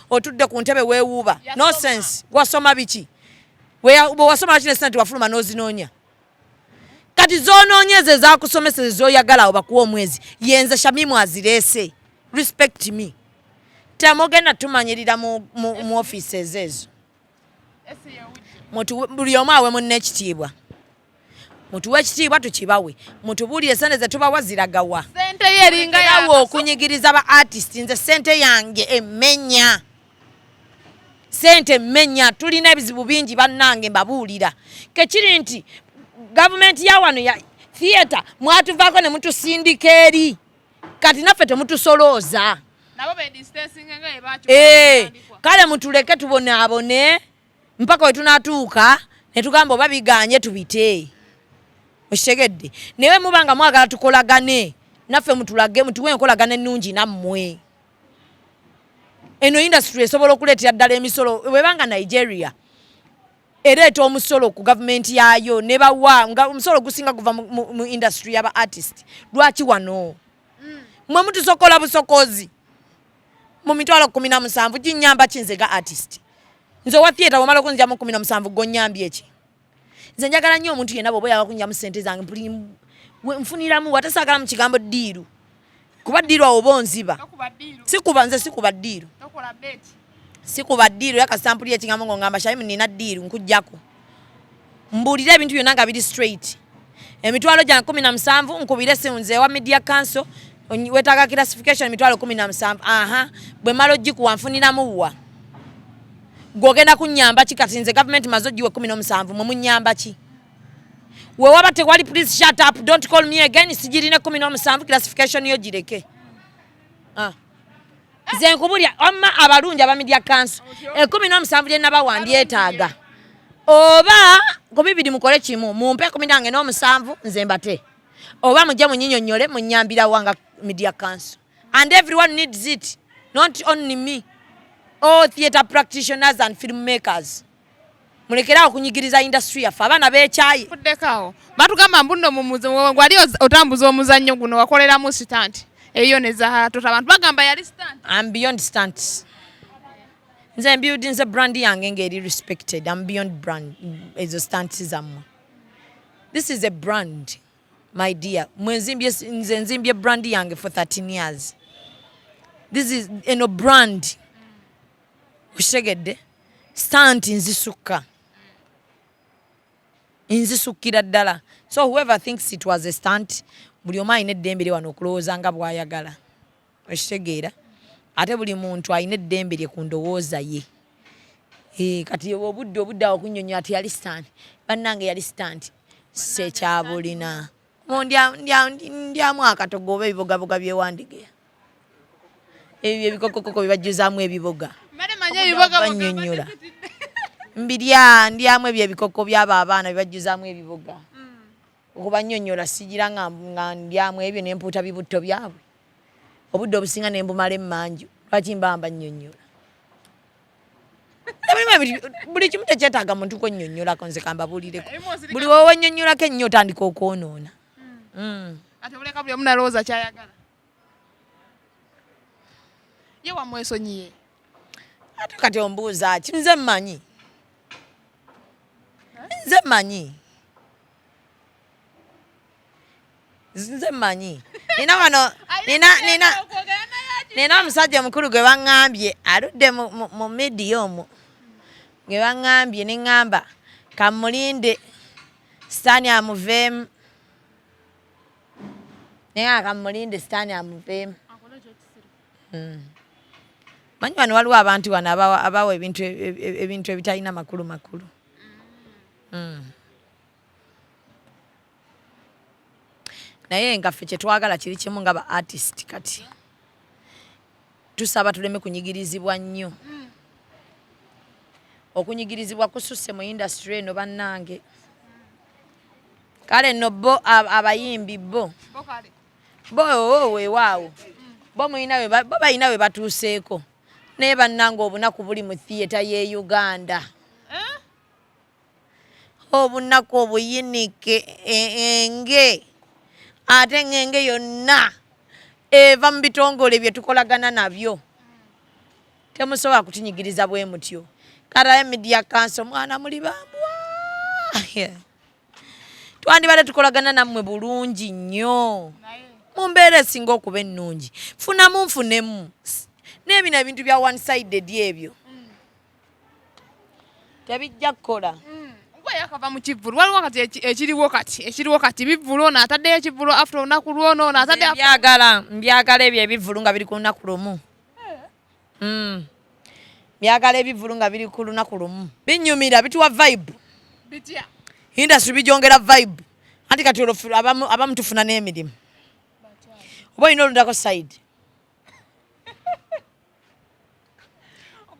otudde ku ntebe weewuuba no sense wasoma biki wasoma kino ssente wafuluma n'ozinoonya kati zoonoonyeze zaakusomesa zooyagala awo bakuwa omwezi yenze Shamimu azireese respect me temugenda tumanyirira mu offices ezo buli omu awe munne ekitiibwa mutuwe ekitiibwa tukibawe mutubuulire sente ze tubawa ziragawa sente ye eringa yawo okunyigiriza ba artist nze sente yange emmenya sente mmenya tulina ebizibu bingi bannange mbabuulira kekiri nti gavumenti ya wano ya theatre mwatuvaako ne mutusindika eri kati naffe temutusolooza kale mutuleke tubonaabone mpaka we tunaatuuka ne tugamba oba biganye tubite okitegedde naye mubanga mwagala tukolagane naffe mutulage mutuwe enkolagane ennungi nammwe eno industry esobola okuleetera ddala emisolo webanga Nigeria ereeta omusolo ku gavumenti yaayo ne bawa nga omusolo gusinga guva mu industry y'aba artist lwaki wano mwe mutusokola busokozi mu mitwalo 17 ginyamba kinze ga artist nze wa theatre wamala okunzyamu 17 gonnyambye eki nze njagala nnyo omuntu yenna bw'oba oyagala kunjamu ssente zange nfuniramu watasaagala mu kigambo ddiiru kuba ddiiru awo oba onziba nze sikuba ddiiru sikuba ddiiru yakasampuli ekigambo ng'ongamba Shamimu nina ddiiru nkujjako mbuulira ebintu byonna nga biri straight emitwalo gyange 17 nkubire nze ewa media council wetaaga classification emitwalo 17 bwe mala ogikuwa nfuniramu wa gwogenda kunnyamba ki kati nze gavumenti maze ogiwe 17 mwe munnyamba ki we waba tewali please shut up don't call me again sigirine 17 classification yo gireke nze nkubulya omma abalungi aba media council 17 lyenna bawandyetaaga oba 2 mukole kimu mumpe 17 nze mbate oba mujje munyinyonnyole munnyambira wanga media council and everyone needs it not only me all theatre practitioners and filmmakers mulekera okunyigiriza industry yaffe abaana b'ekyayi fuddekawo batugamba mbuno gwali otambuza omuzannyo guno wakoleramu stunt eyo nezahatota abantu bagamba yali stunt I'm beyond stunts nze building nze brand yange ngeri respected I'm beyond brand ezo stunts zammwe this is a brand my dear nze nzimbye brand yange for 13 years this is eno brand ukitegedde stunt nzisukkira ddala so whoever thinks it was a stunt buli omu alina eddembe lye wano okulowooza nga bw'ayagala okitegeera ate buli muntu alina eddembe lye ku ndowooza ye kati obudde awo kunnyonnyola ati yali stunt bannange yali stunt sekyabulina ndyamu akatogo oba ebibogaboga byewandigeya ebyo ebikokokoko bibajjuzaamu ebiboga banyonnyola ndyamu ebyo ebikoko byabo abaana bibajjuzaamu ebiboga okubanyonnyola sigira nga ndyamu ebyo nempuuta bibutto byabwe obudde obusinga nembumala emmanju lwaki mbamba nnyonnyola buli kimu tekyetaaga muntu kwennyonnyolako nze kambabuulireko buli wowennyonnyolako ennyo otandika okwonoona ate buleka buli omu nalowooza kyayagala ye wamwesonyiye ate kati ombuuza ki nze mmanyi nze mmanyi Nina wano nina omusajja mukulu gwe baŋŋambye aludde mu medium gwe baŋŋambye ne ŋŋamba kamulinde sitaani amuveemu naye akamulinde sitaani amuveemu. Manyi wano waliwo abantu wano abawa ebintu ebitalina makulu. Naye nga ffe kyetwagala kiri kimu nga ba artist kati tusaba tuleme kunyigirizibwa nnyo. Okunyigirizibwa kususse mu industry eno bannange. Kale nno bo abayimbi bo weewaawo bo balina we batuuseeko naye bannange obunaku buli mu theatre y'e Uganda. Obunaku obuyinike enge ate ngenge yonna eva mu bitongole bye tukolagana nabyo. Temusobola kutinyigiriza bwe mutyo. Karaye media council mwana muli bambwa. Twandibadde tukolagana nammwe bulungi nnyo. Mumbeere esinga okuba ennungi. Nfunemu. N'ebino ebintu bya one sided ebyo. Tebijja kukola. Yakava mu kivvulu waliwo kati ekiriwo kati bivvulu ono ataddeyo ekivvulu after olunaku lwono ono atadde mbyagala ebyo ebivvulu nga biri ku lunaku lumu. Mbyagala ebivvulu nga biri ku lunaku lumu. Binyumira bituwa vibe. Bitya Industry bijongera vibe. Anti kati abamu tufuna n'emirimu. Oba olina olundako side.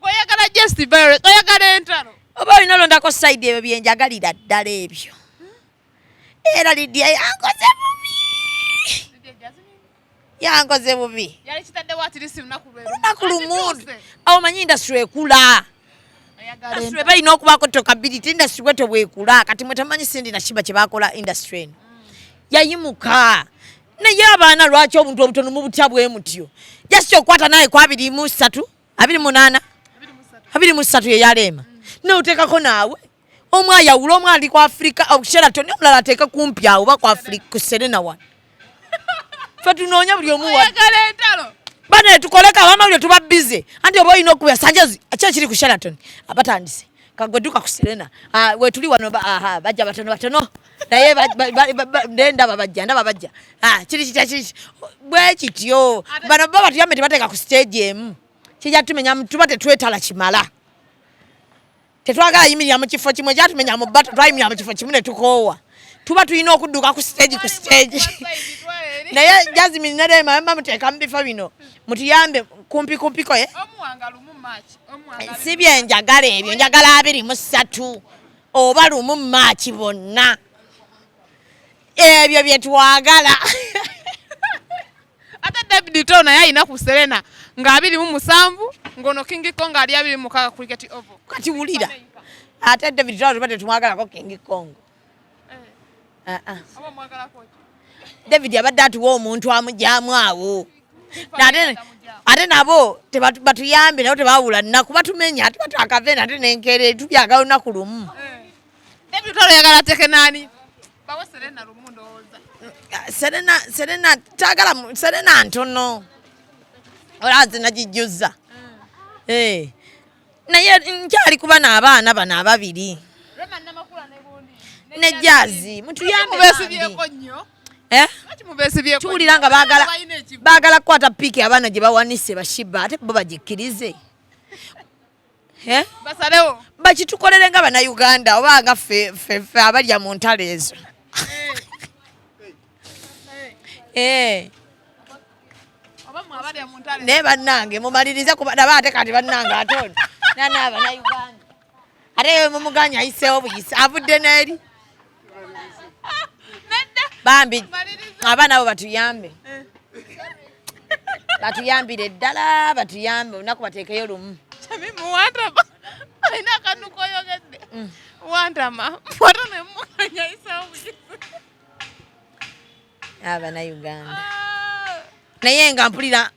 Oyagala just virus, oyagala entalo. Oba olina olundako side ebyo byenjagalira ddala ebyo. Era Lydia yankoze bubi. Yali kitadde watirisi lunaku lwe. Lunaku lumu. Awo manyi industry ekula. Industry balina okubaako tokability. Industry bwe tebwekula. Kati mwe tamanyi sindi na kiba kye bakola industry eno. Yayimuka. Naye abaana lwaki obuntu obutono mu butya bwe mutyo. Just okwata naye kwa 23, 28, 23 ye yalema. N'oteekako naawe. Omwe ayawula omwe ali ku Afrika Sheraton omulala ateeka kumpi awo oba ku Afrika ku Serena wano. Ffe tunoonya buli omu wa. Bane tukoleka abamawulire tuba busy. Anti oba olina okubeera Sanjazi ekiri ku Sheraton abatandise. Kagweduka ku Serena. Wetuli wano bajja batono. Naye ndaba bajja. Kiri bwe kityo. Bano baba tuyambe tebateeka ku stage emu. Kijja tumenya tuba tetwetala kimala. Tetwagala yimirira mu kifo kimwe kyatumenya mu bato twayimirira mu kifo kimu ne tukoowa. Tuba tulina okudduka ku stage. Naye Jasmine ne Rema muteeka mu bifo bino. Mutuyambe kumpiko ye. Omuwanga lumu match. Si bye njagala ebyo njagala 23 oba lumu match bonna. Ebyo bye twagala. Ate David Tona yayina ku Serena nga 27 ngono King Kong ali 26 ku cricket oval. Kati wulira. Ate David Tona tubate tumwagalako King Kong. Aba mwagala ko. David abadde atuwa omuntu amujjaamu awo. Ate nabo batuyambe nabo tebawula nnaku batumenya ate batwakavena ate nenkere tubyagala olunaku lumu. David Tona yagala teke nani? Bawe Serena lumu ndowooza. Serena tagala Serena ntono. Olazi najijjuza. Naye nkyali kuba n'abaana bano ababiri. Rema Namakula ne Bundi. Ne Jazi mutuyambe besibyeko nnyo. Tuwulira nga baagala kukwata piki abaana gye bawanise bashiba ate bo bagikkirize. Basalewo. Bakitukolere nga Bannayuganda oba nga ffe abalya mu ntalo ezo. Naye bannange mumalirize naba ate kati bannange atono. Nani Abannayuganda. Ate mumuganya ayiseewo buyise avudde n'eri. Bambi abaana abo batuyambe. Batuyambire ddala batuyambe olunaku bateekeyo lumu. Chamimu wantama. Alina akanuko yogedde. Wantama. Watone muganya ayiseewo buyise. Abannayuganda. Naye nga mpulira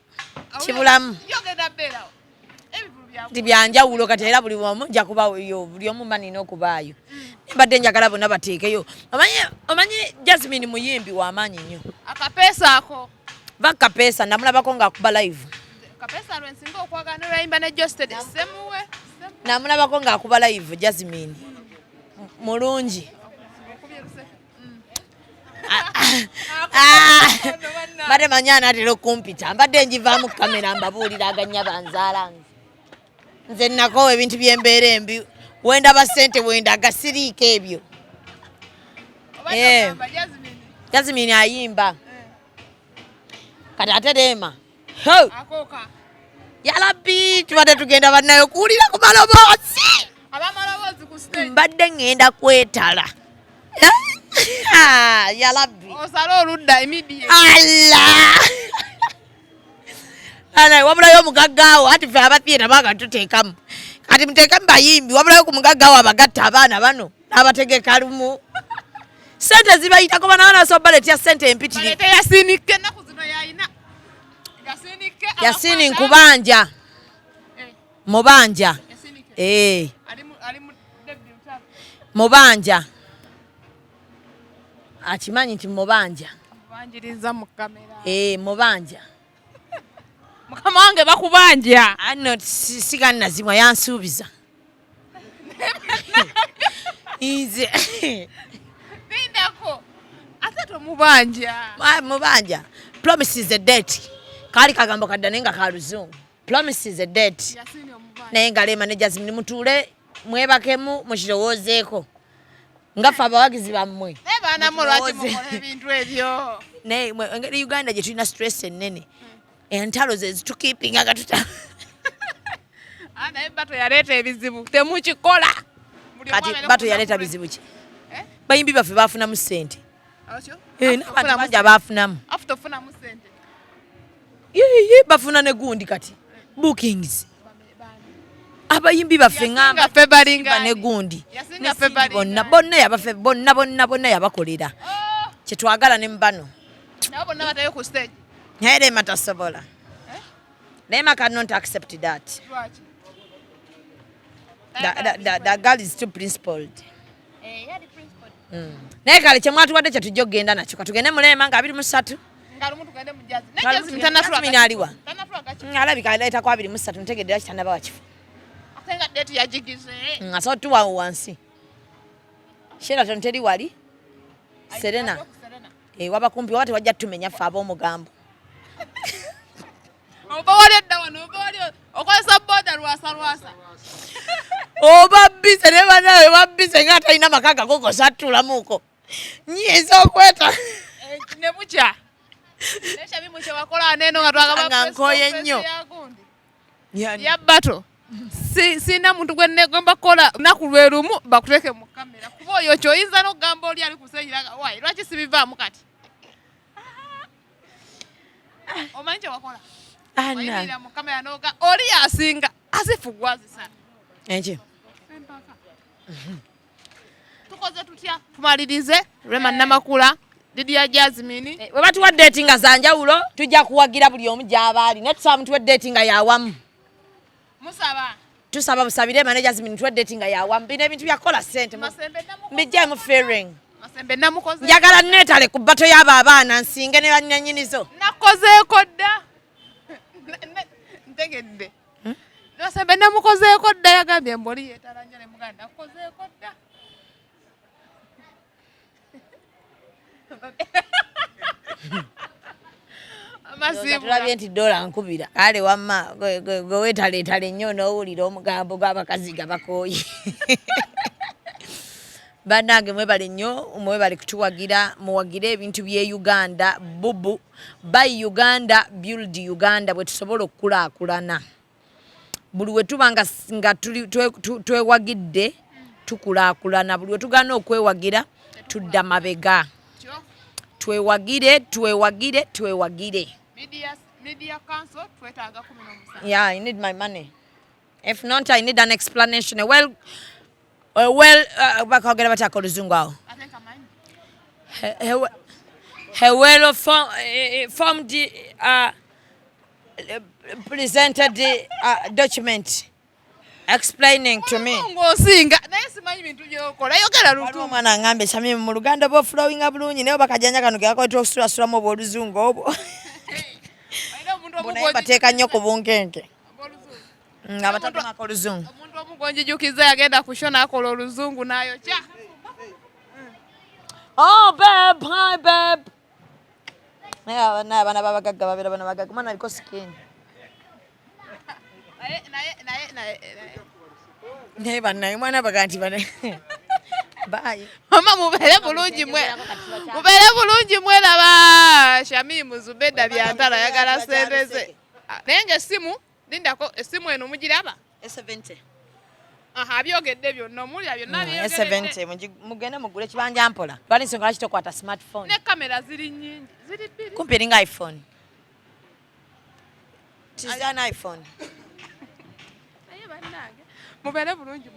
kibulamu. Yogedda bbeerawo. Tibyanjawulo kati era buli omu nja kubaayo buli omu manina okubaayo. Mbadde njagala bonna bateekeyo. Omanyi Jasmine muyimbi w'amaanyi nnyo. Akapeesa ako. Vaka pesa namulabako nga akuba live. Kapesa lwensinga okwagana lwayimba ne Josted semuwe. Namulabako nga akuba live Jasmine. Mulungi. Bade manyana atero kumpita. Mbadde njivaamu kamera mbabuulira aganya banzaalange. Nze nako ebintu by'embeera embi. Wenda basente wenda gasiriika ebyo. Jasmine ayimba. Kati ate Rema. Akoka. Yalabi tubadde tugenda bannayo kuwulira ku maloboozi. Abamaloboozi ku stage. Mbadde ngenda kwetala. Yalabi. Osala oludda immediate. Allah. Ala wabulayo omugaggawo ati fe abapiira baga tuteekamu. Kati muteekamu bayimbi wabulayo ku mugaggawo abagatta abaana bano abategeka lumu. Sente zibayitako banaana sobaleti ya sente empitiri. Balete yasinike naku zino yayina. Yasinike. Yasini nkubanja. Mubanja. Yasinike. Ali mu debut mutaka. Mubanja. Akimanyi nti mubanja. Banjiriza mu kamera. Mubanja. Mukama wange bakubanja. Ano sigani nazimwa yansuubiza. Ize. Bindako. Atato mubanja. Mubanja. Promise is a date. Kali kagambo kadane nga kaluzungu. Promise is a date. Yasini omubanja. Naye nga Rema ne Jasmine mutule mwebakemu mukirowoozeeko. Ngafa abawagizi bammwe. Bana mulwaki mukola ebintu ebyo. Naye engeri Uganda gye tulina stress ennene. Entalo ze zitukeepinga nga tuta. Naye bato yaleeta ebizibu temukikola. Kati bato yaleeta bizibu ki? Bayimbi baffe baafunamu ssente. Awakyo? N'abantu bangi abaafunamu. Afutofunamu ssente. Bafuna ne gundi kati. Bookings. Abayimbi baffe ngamba February ne gundi. Yasinga February. Bonna yabakolera. Kye twagala ne mbano. Nabo bonna batayo ku stage. Naye Rema tasobola. Rema cannot accept that. Lwaki? The girl is too principled. Yali principal. Naye kale kye mwatuwadde kye tujja okugenda nakyo. Katugende mu Rema nga 23. Ngalo muntu gende mu Jasmine. Ne Ngalo Jasmine tanafula. Jasmine aliwa. Tanafula kachi. Alabika aleeta kwa 23 ntegeddera kitanda bawakifu. Atenga date yajigize. Ngaso tuwa wansi. Sheraton teri wali. Serena. Wabakumpi wate wajja tumenya fa ab'omugambo. Oba wali edda wano, oba wali okozesa boda lwasa. Oba bise ne banawe babbise nga talina makaga goko satulamuko. Nyinza okweta. Ne bukya. Nesha bimuche wakola neno nga twagaba nkoye nnyo. Ya bato. Sina muntu gwe negomba kola naku lwerumu bakuteke mu kamera. Kuba oyo kyoyinza n'ogamba oli ali kusenyiraga. Wai, lwaki sibivaamu kati? Omanyi wakola. Ana. Mu kamera noga oli asinga asifugwazi sana. Enje. Tukoze tutya tumalirize Rema Namakula Lydia Jasmine. We batuwa dating za njawulo tujja kuwagira buli omu gy'abaali ne tusaba mutuwe dating yawamu. Musaba. Tusaba busabire Rema ne Jasmine tuwe dating yawamu. Bino ebintu byakola ssente. Mbijja mu fearing. Masembe namukoze. Njagala neetale ku bato y'abo abaana nsinge ne bannyanyinizo. Nakozeeko dda. Ntegedde. Masembe namukozeeko dda yagambye mboli yeetalanja ne muganda nakozeeko dda. Tulabye nti dola nkubira. Kale wamma gwe weetaleetale nnyo n'owulira omugambo gw'abakazi gabakooye. Bannange mwebale nnyo mwebale kutuwagira muwagire ebintu by'e Uganda bubu by Uganda build Uganda bwe tusobola okukulaakulana. Buli we tuba nga twewagidde tukulaakulana. Buli we tugaana okwewagira tudda mabega. Twewagire. Media council twetaaga 17. Yeah, I need my money. If not, I need an explanation. Bakogera bataka oluzungu awo. Formed presented document explaining to me. Ngosinga naye simanyi bintu byokola yogera lutu. Omwana ngambe shamye mu Luganda bo flowing abulunyi naye bakajanja kanu ke akoitwa okusula mu oluzungu obwo. Bona bateeka nnyo ku bunkenke. Abatamako oluzungu. Omuntu omugonjijukiza yagenda kushona akola oluzungu n'ayokya. Oh, babe, hi, babe. Naye bana babagagga babeera bana bagagga. Mwana aliko skin. Naye bannaye mwana baga nti bana. Bye. Mama mubeere bulungi mwe. Mubeere bulungi mwe laba Shamimu Zubedah Byantalo ayagala sente ze. Naye ng'essimu lindako essimu eno mugiraba? S70. Aha byogedde byonna omulya byonna byogedde. S70 mugende mugule kibanja mpola. Lwali nsonga lwaki tokwata smartphone. Ne kamera ziri nnyingi. Ziri bbiri. Kumpi eringa iPhone. Tizana iPhone. Naye bannange mubeere bulungi.